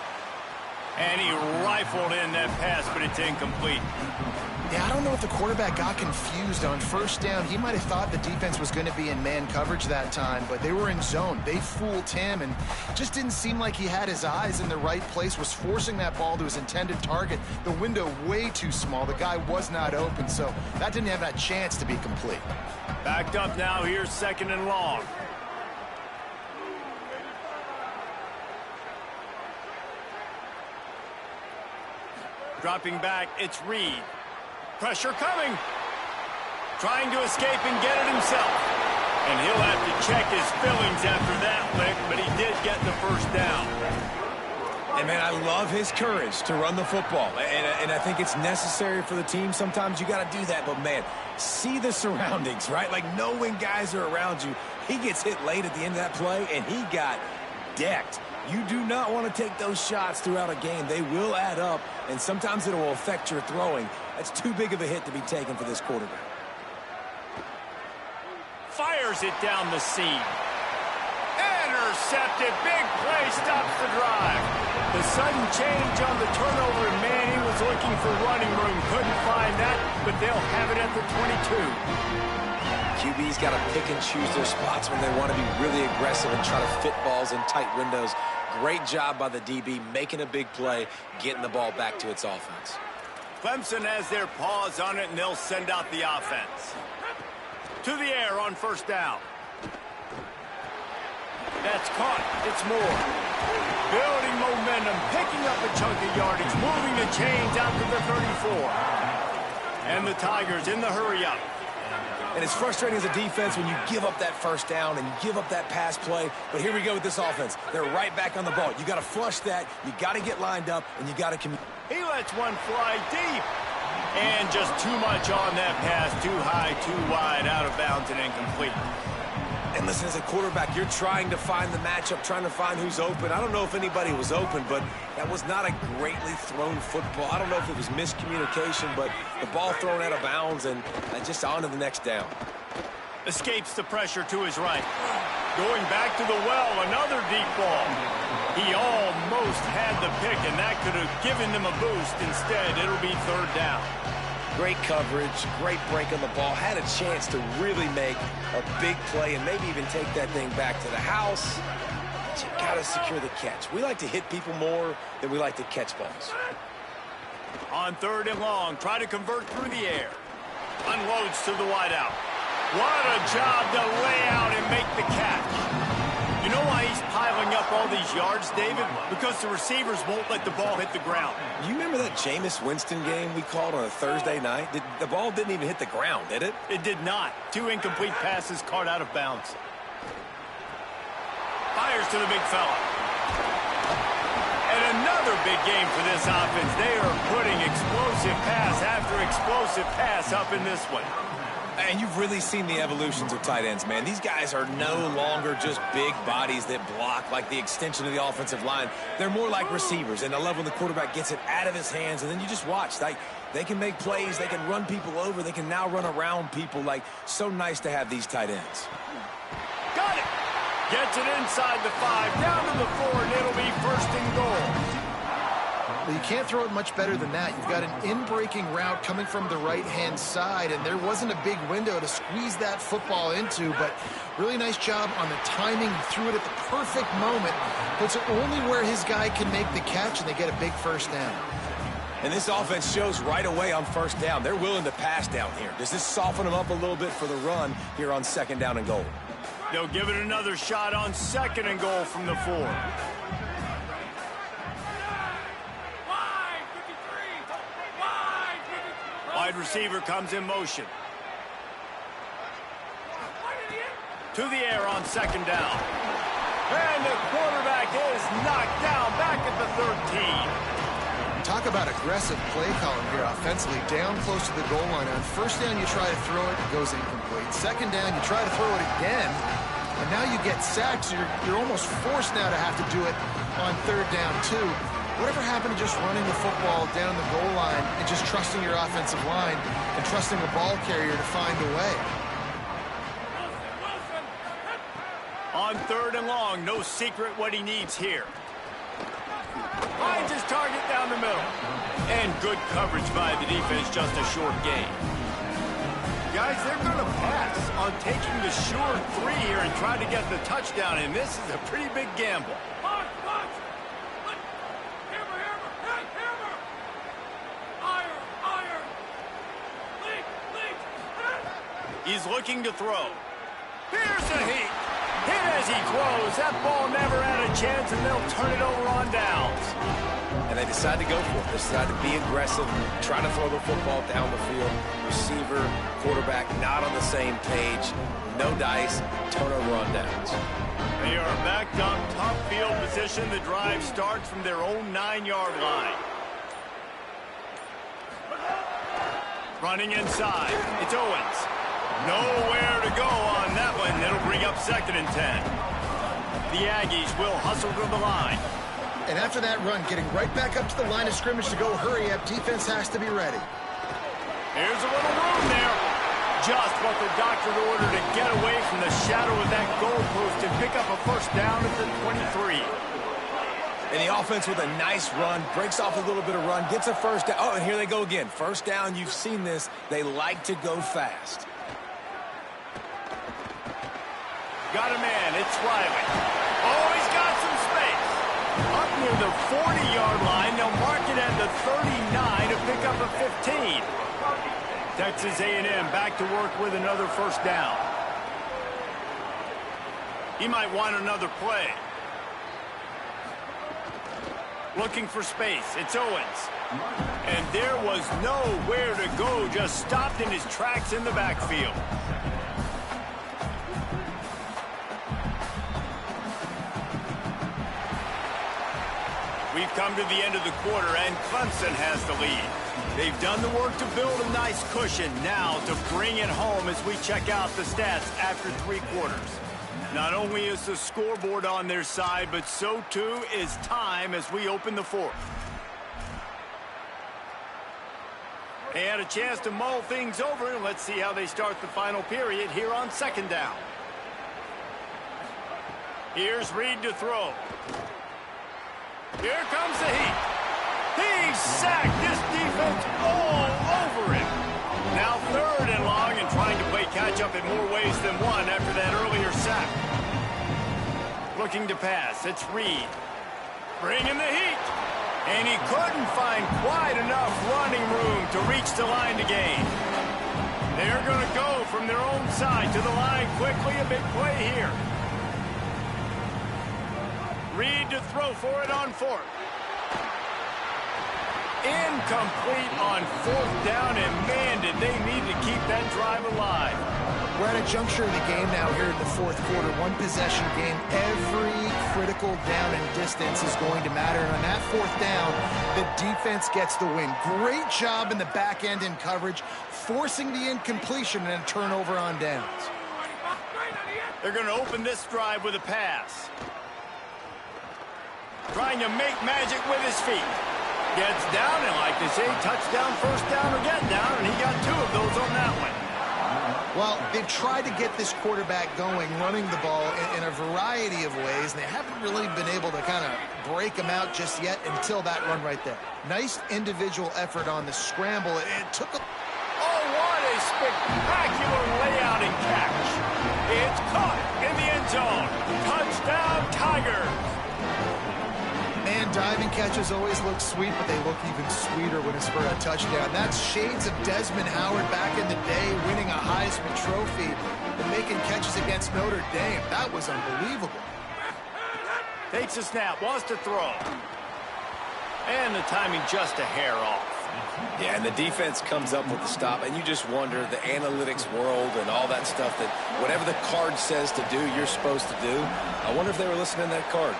And he rifled in that pass, but it's incomplete. Yeah, I don't know if the quarterback got confused on first down. He might have thought the defense was going to be in man coverage that time, but they were in zone. They fooled him, and just didn't seem like he had his eyes in the right place, was forcing that ball to his intended target. The window way too small. The guy was not open, so that didn't have that chance to be complete. Backed up now. Here's 2nd and long. Dropping back, it's Reed. Pressure coming. Trying to escape and get it himself. And he'll have to check his fillings after that lick, but he did get the first down. And, man, I love his courage to run the football. And I think it's necessary for the team. Sometimes you got to do that. But, man, see the surroundings, right? Like, know when guys are around you. He gets hit late at the end of that play, and he got decked. You do not want to take those shots throughout a game. They will add up, and sometimes it will affect your throwing. That's too big of a hit to be taken for this quarterback. Fires it down the seam. Intercepted. Big play stops the drive. The sudden change on the turnover, and man, he was looking for running room. Couldn't find that, but they'll have it at the 22. QB's got to pick and choose their spots when they want to be really aggressive and try to fit balls in tight windows. Great job by the DB making a big play, getting the ball back to its offense. Clemson has their paws on it, and they'll send out the offense. To the air on first down. That's caught. It's Moore. Building momentum, picking up a chunk of yardage, moving the chains out to the 34. And the Tigers in the hurry-up. And it's frustrating as a defense when you give up that first down and you give up that pass play. But here we go with this offense. They're right back on the ball. You got to flush that. You got to get lined up, and you got to commit. He lets one fly deep. And just too much on that pass. Too high, too wide, out of bounds, and incomplete. And listen, as a quarterback, you're trying to find the matchup, trying to find who's open. I don't know if anybody was open, but that was not a greatly thrown football. I don't know if it was miscommunication, but the ball thrown out of bounds and just on to the next down. Escapes the pressure to his right. Going back to the well, another deep ball. He almost had the pick, and that could have given them a boost. Instead, it'll be third down. Great coverage, great break on the ball. Had a chance to really make a big play and maybe even take that thing back to the house. But you got to secure the catch. We like to hit people more than we like to catch balls. On third and long, try to convert through the air. Unloads to the wideout. What a job to lay out and make the catch. You know why he's piling up all these yards, David? Because the receivers won't let the ball hit the ground. You remember that Jameis Winston game we called on a Thursday night? The ball didn't even hit the ground, did it? It did not. 2 incomplete passes caught out of bounds. Fires to the big fella. And another big game for this offense. They are putting explosive pass after explosive pass up in this one. And you've really seen the evolutions of tight ends, man. These guys are no longer just big bodies that block like the extension of the offensive line. They're more like receivers, and I love when the quarterback gets it out of his hands, and then you just watch. They can make plays. They can run people over. They can now run around people. So nice to have these tight ends. Got it. Gets it inside the 5, down to the 4, and it'll be first and goal. Well, you can't throw it much better than that. You've got an in-breaking route coming from the right-hand side, and there wasn't a big window to squeeze that football into, but really nice job on the timing. He threw it at the perfect moment. Puts it only where his guy can make the catch, and they get a big first down. And this offense shows right away on first down. They're willing to pass down here. Does this soften them up a little bit for the run here on second down and goal? They'll give it another shot on second and goal from the 4. Wide receiver comes in motion. To the air on second down. And the quarterback is knocked down back at the 13. Talk about aggressive play calling here offensively, down close to the goal line. On first down, you try to throw it, it goes incomplete. Second down, you try to throw it again, and now you get sacked, so you're almost forced now to have to do it on third down, too. Whatever happened to just running the football down the goal line and just trusting your offensive line and trusting the ball carrier to find a way? On third and long, no secret what he needs here. Finds his target down the middle. And good coverage by the defense, just a short gain. Guys, they're going to pass on taking the short 3 here and try to get the touchdown, and this is a pretty big gamble. He's looking to throw. Here's the heat. Hit as he throws. That ball never had a chance, and they'll turn it over on downs. And they decide to go for it. They decide to be aggressive, try to throw the football down the field. Receiver, quarterback, not on the same page. No dice, turnover on downs. They are backed up, top field position. The drive starts from their own 9-yard line. Running inside. It's Owens. Nowhere to go on that one. It'll bring up second and 10. The Aggies will hustle to the line. And after that run, getting right back up to the line of scrimmage to go hurry up, defense has to be ready. Here's a little room there. Just what the doctor ordered to get away from the shadow of that goalpost and pick up a first down at the 23. And the offense with a nice run, breaks off a little bit of run, gets a first down. Oh, and here they go again. First down, you've seen this. They like to go fast. Got a man, it's Riley. Oh, he's got some space. Up near the 40-yard line, they'll mark it at the 39 to pick up a 15. Texas A&M back to work with another first down. He might want another play. Looking for space, it's Owens. And there was nowhere to go, just stopped in his tracks in the backfield. We've come to the end of the quarter, and Clemson has the lead. They've done the work to build a nice cushion. Now to bring it home as we check out the stats after 3 quarters. Not only is the scoreboard on their side, but so too is time as we open the 4th. They had a chance to mull things over, and let's see how they start the final period here on 2nd down. Here's Reed to throw. Here comes the heat. He sacked this defense all over him. Now 3rd and long and trying to play catch-up in more ways than one after that earlier sack. Looking to pass. It's Reed. Bringing the heat. And he couldn't find quite enough running room to reach the line to gain. They're going to go from their own side to the line quickly. A big play here. Reed to throw for it on 4th. Incomplete on 4th down, and man, did they need to keep that drive alive. We're at a juncture of the game now here in the 4th quarter. One possession game. Every critical down and distance is going to matter. And on that 4th down, the defense gets the win. Great job in the back end in coverage, forcing the incompletion and a turnover on downs. They're going to open this drive with a pass. Trying to make magic with his feet. Gets down, and like they say, touchdown, 1st down, or get down, and he got 2 of those on that one. Well, they've tried to get this quarterback going, running the ball in a variety of ways, and they haven't really been able to kind of break him out just yet until that run right there. Nice individual effort on the scramble. It took a... Oh, what a spectacular layout and catch. It's caught in the end zone. Touchdown, Tigers. Man, diving catches always look sweet, but they look even sweeter when it's for a touchdown. That's shades of Desmond Howard back in the day, winning a Heisman Trophy and making catches against Notre Dame. That was unbelievable. Takes a snap, wants to throw. And the timing just a hair off. Yeah, and the defense comes up with the stop, and you just wonder, the analytics world and all that stuff, that whatever the card says to do, you're supposed to do. I wonder if they were listening to that card.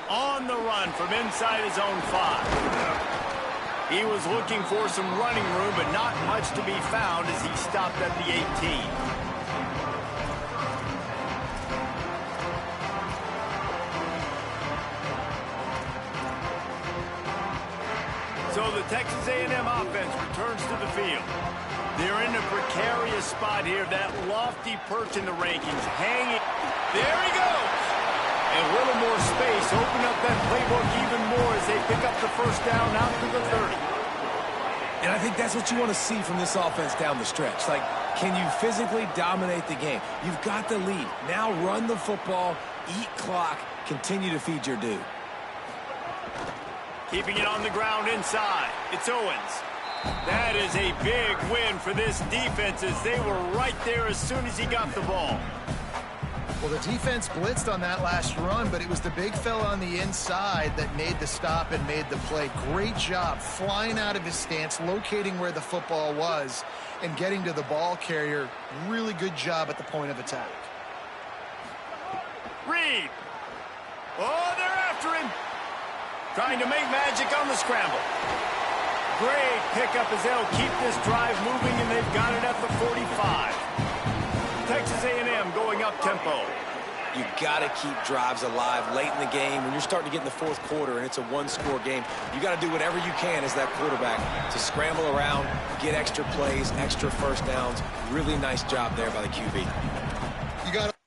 On the run from inside his own 5. He was looking for some running room, but not much to be found as he stopped at the 18. So the Texas A&M offense returns to the field. They're in a precarious spot here, that lofty perch in the rankings, hanging. There he goes. And a little more space, open up that playbook even more as they pick up the 1st down out to the 30. And I think that's what you want to see from this offense down the stretch. Like, can you physically dominate the game? You've got the lead. Now run the football, eat clock, continue to feed your dude. Keeping it on the ground inside. It's Owens. That is a big win for this defense as they were right there as soon as he got the ball. Well, the defense blitzed on that last run, but it was the big fella on the inside that made the stop and made the play. Great job flying out of his stance, locating where the football was, and getting to the ball carrier. Really good job at the point of attack. Reed. Oh, they're after him. Trying to make magic on the scramble. Great pickup as they'll keep this drive moving, and they've got it at the 45. Texas A&M going up tempo. You got to keep drives alive late in the game. When you're starting to get in the 4th quarter and it's a 1-score game, you got to do whatever you can as that quarterback to scramble around, get extra plays, extra 1st downs. Really nice job there by the QB. You got to...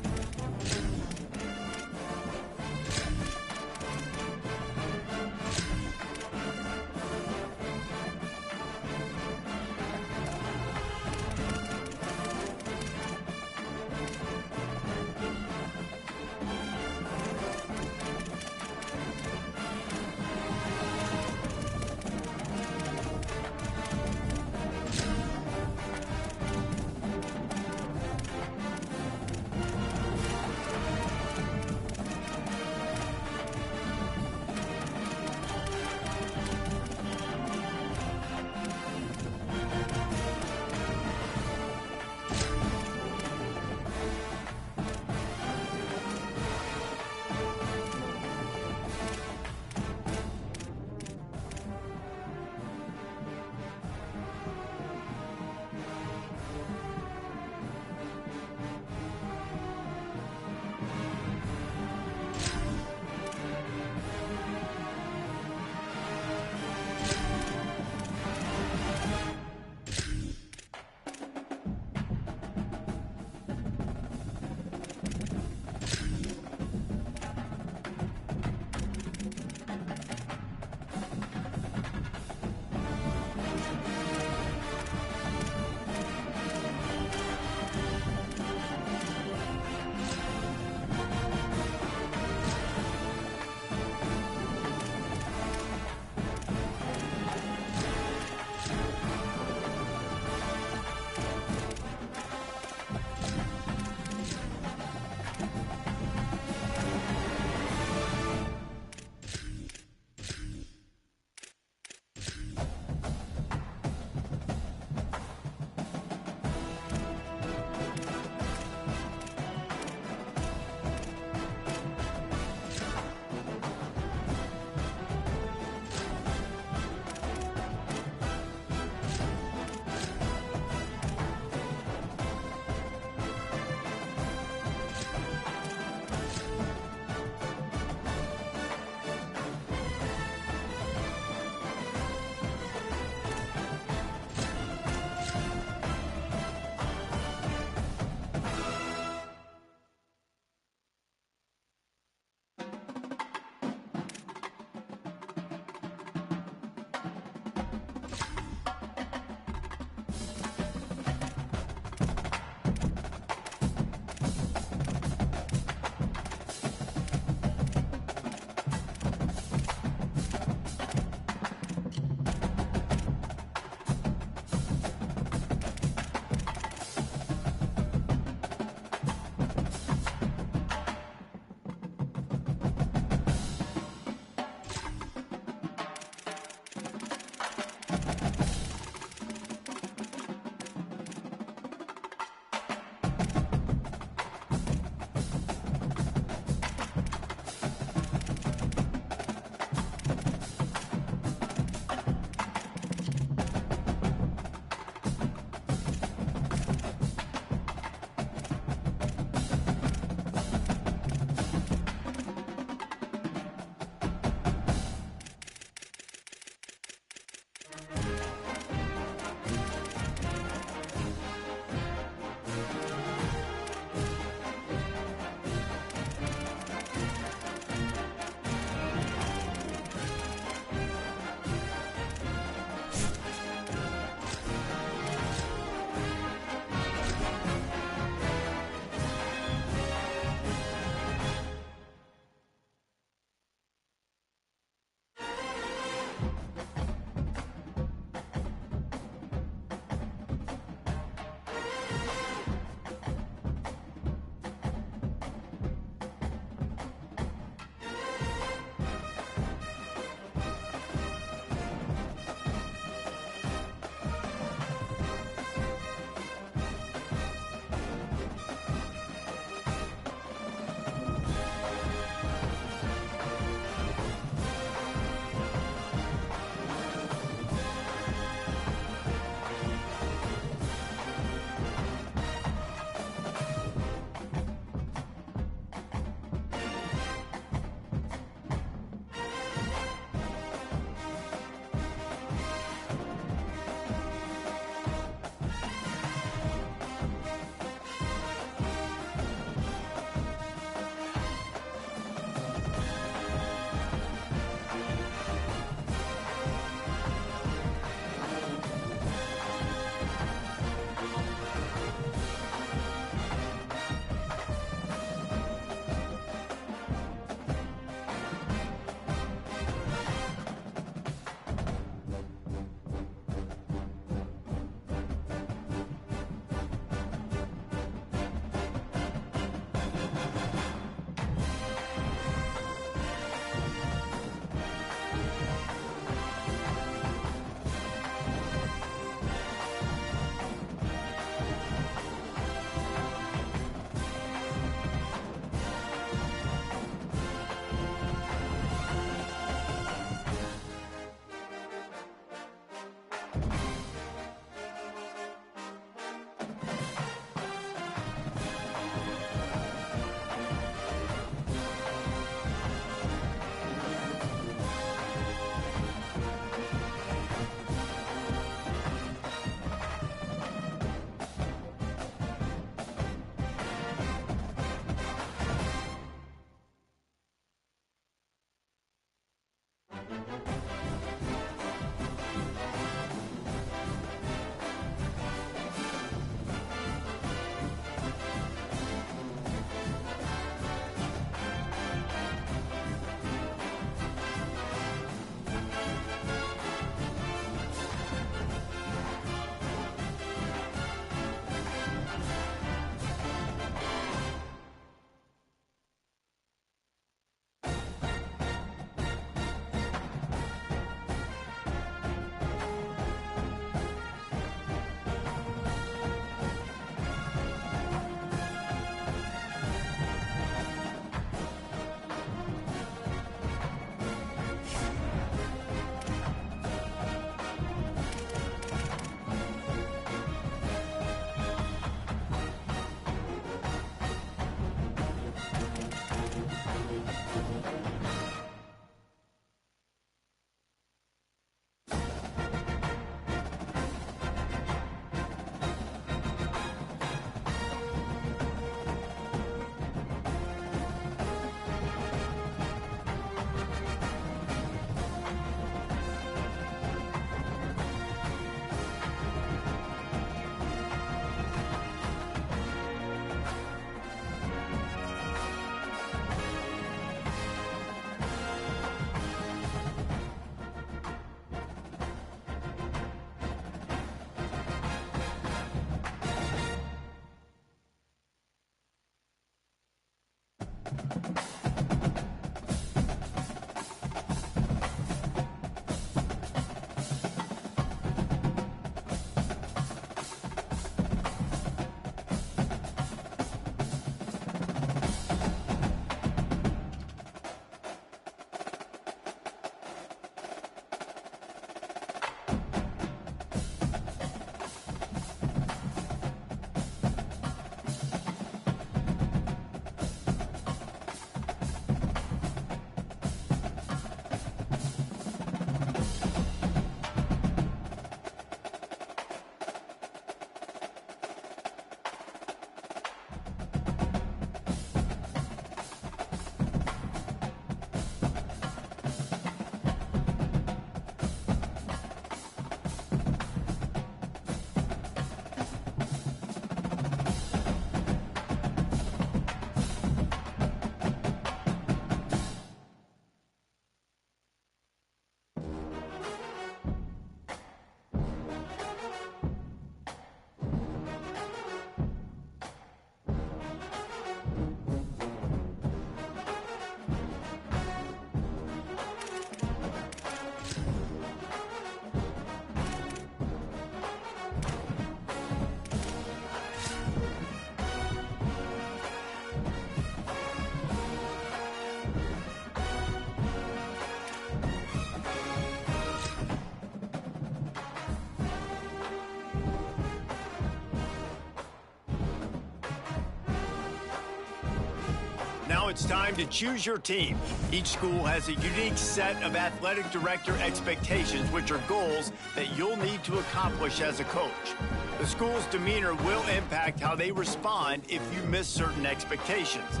Now it's time to choose your team. Each school has a unique set of athletic director expectations, which are goals that you'll need to accomplish as a coach. The school's demeanor will impact how they respond if you miss certain expectations.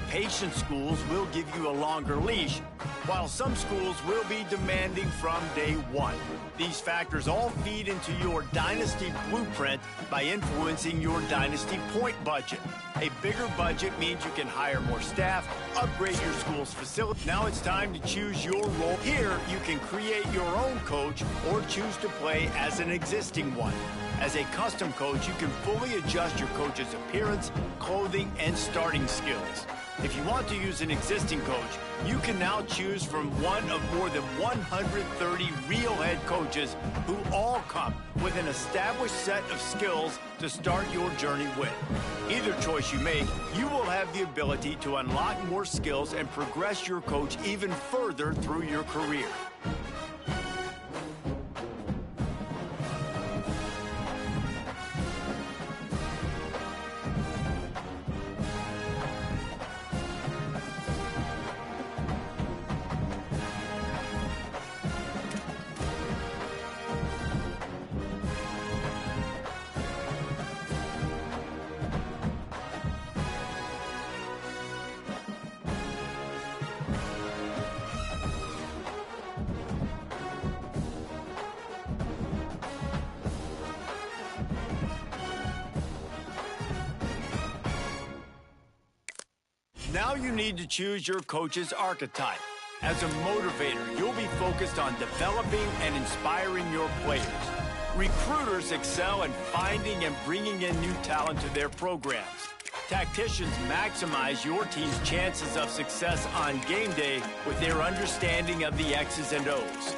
Patient schools will give you a longer leash, while some schools will be demanding from day one. These factors all feed into your dynasty blueprint by influencing your dynasty point budget. A bigger budget means you can hire more staff, upgrade your school's facility. Now it's time to choose your role. Here, you can create your own coach or choose to play as an existing one. As a custom coach, you can fully adjust your coach's appearance, clothing, and starting skills. If you want to use an existing coach, you can now choose from one of more than 130 real head coaches who all come with an established set of skills to start your journey with. Either choice you make, you will have the ability to unlock more skills and progress your coach even further through your career. Now you need to choose your coach's archetype. As a motivator, you'll be focused on developing and inspiring your players. Recruiters excel in finding and bringing in new talent to their programs. Tacticians maximize your team's chances of success on game day with their understanding of the X's and O's.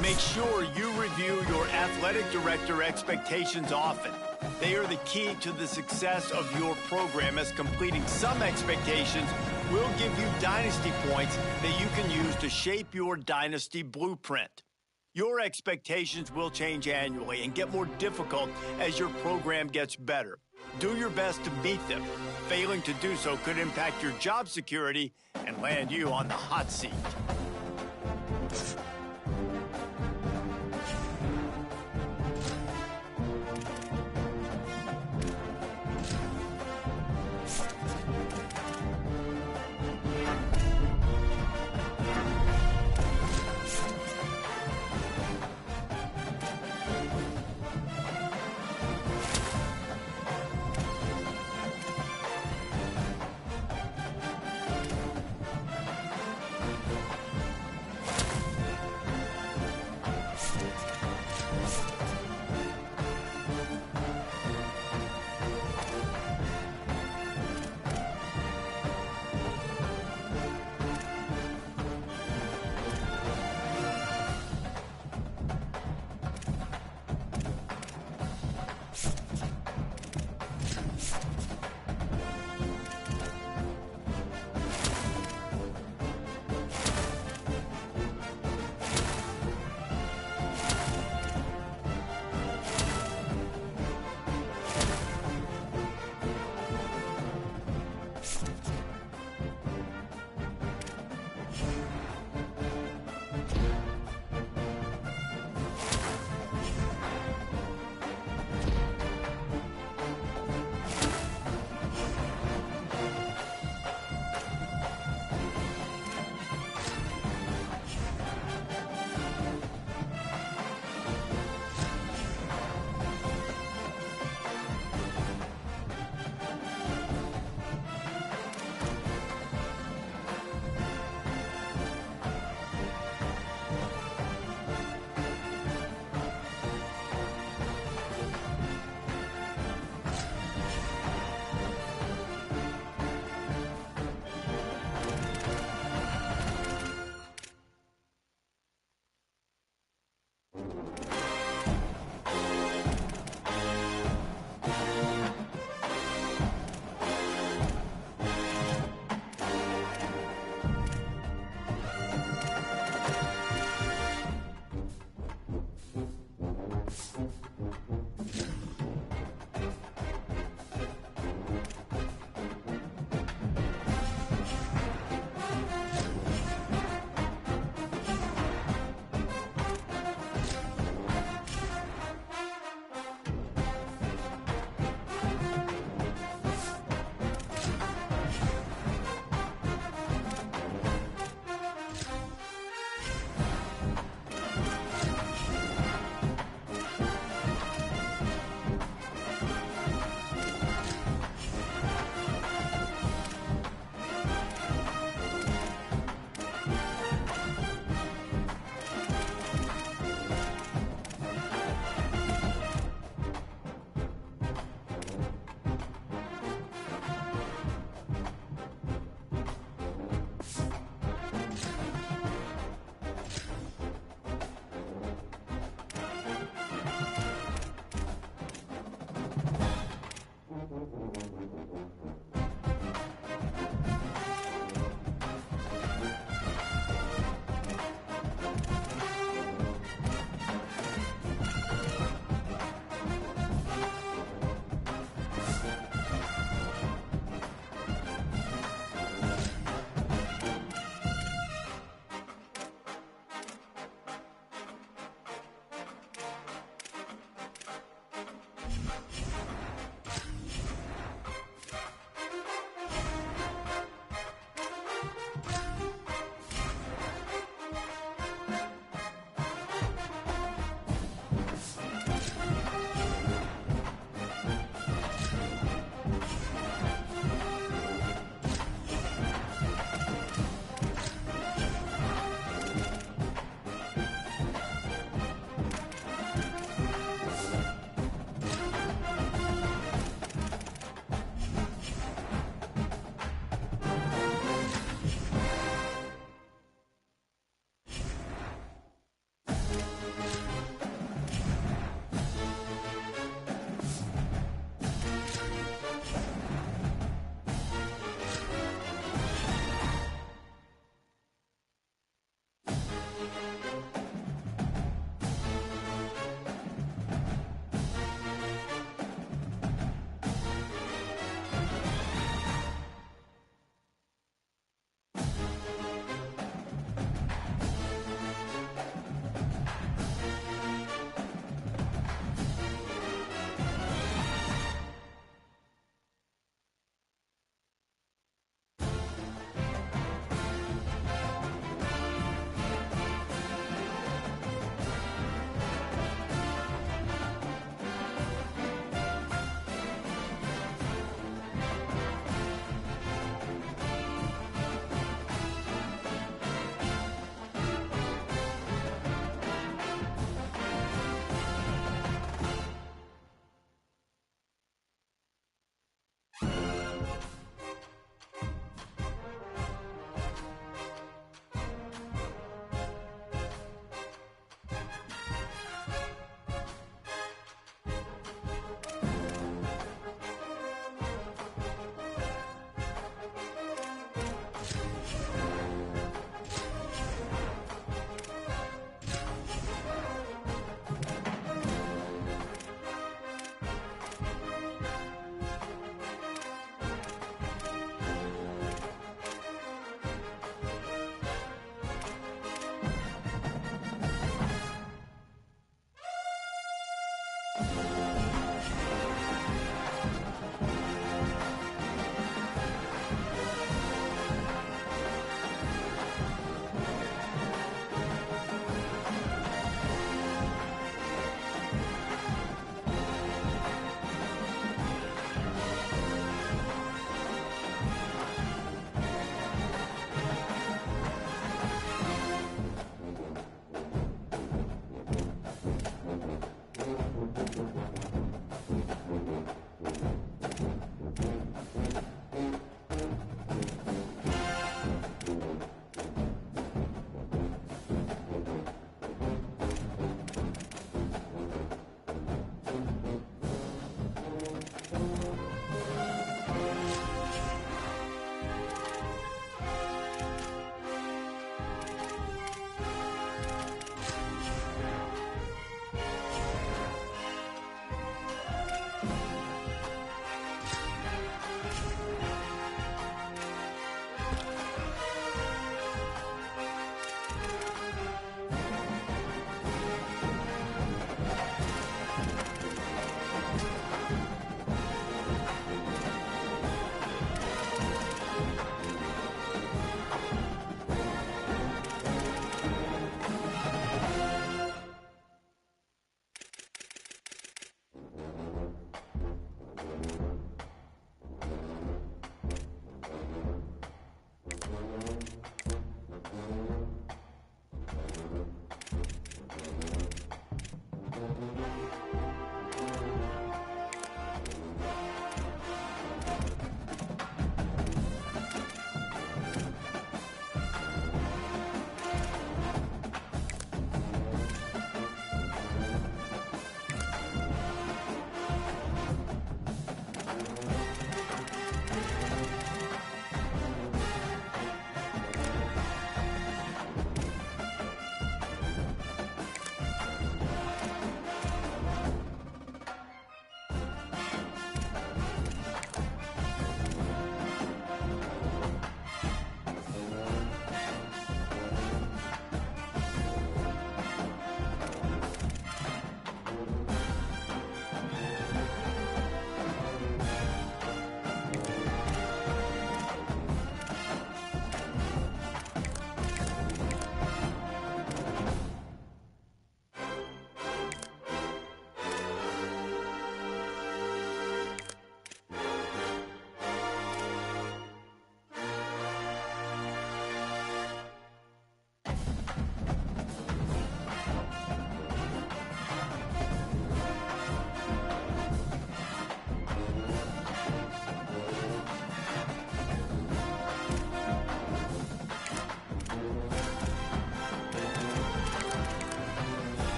Make sure you review your athletic director expectations often. They are the key to the success of your program, as completing some expectations will give you dynasty points that you can use to shape your dynasty blueprint. Your expectations will change annually and get more difficult as your program gets better. Do your best to meet them. Failing to do so could impact your job security and land you on the hot seat.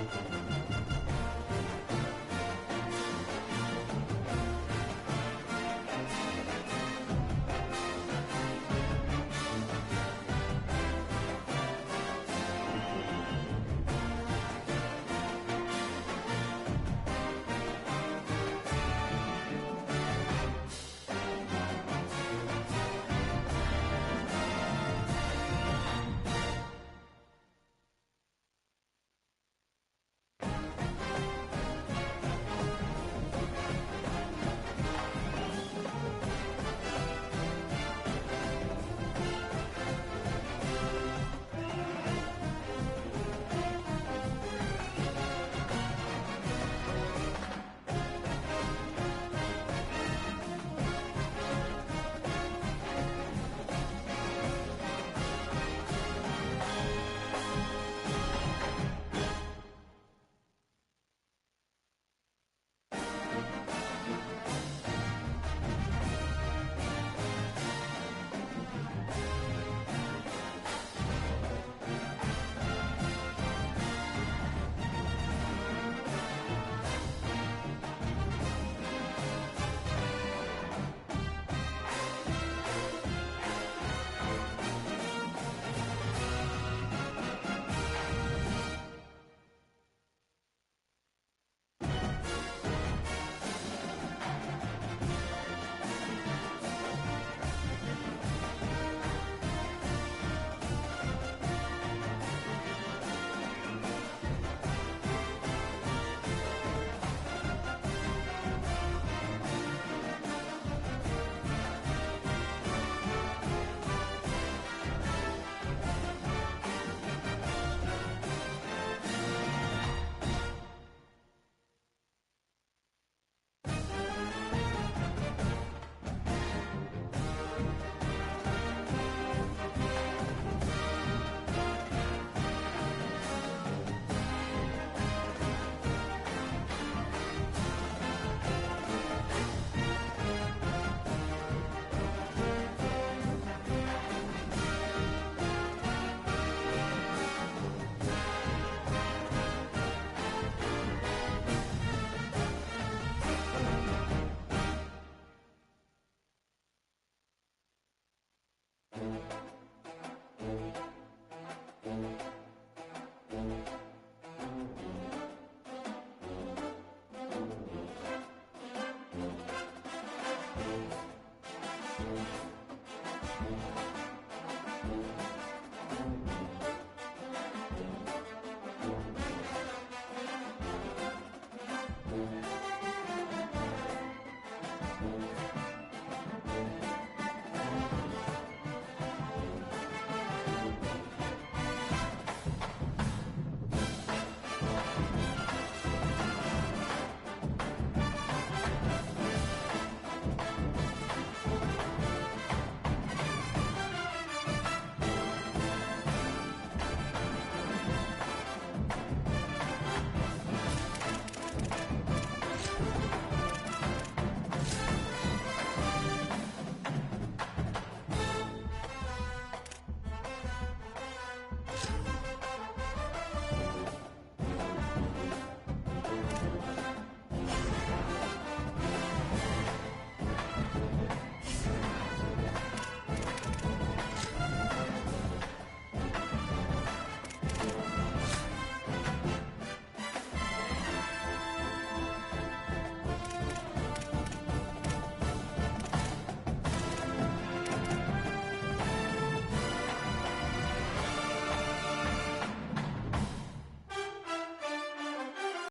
it.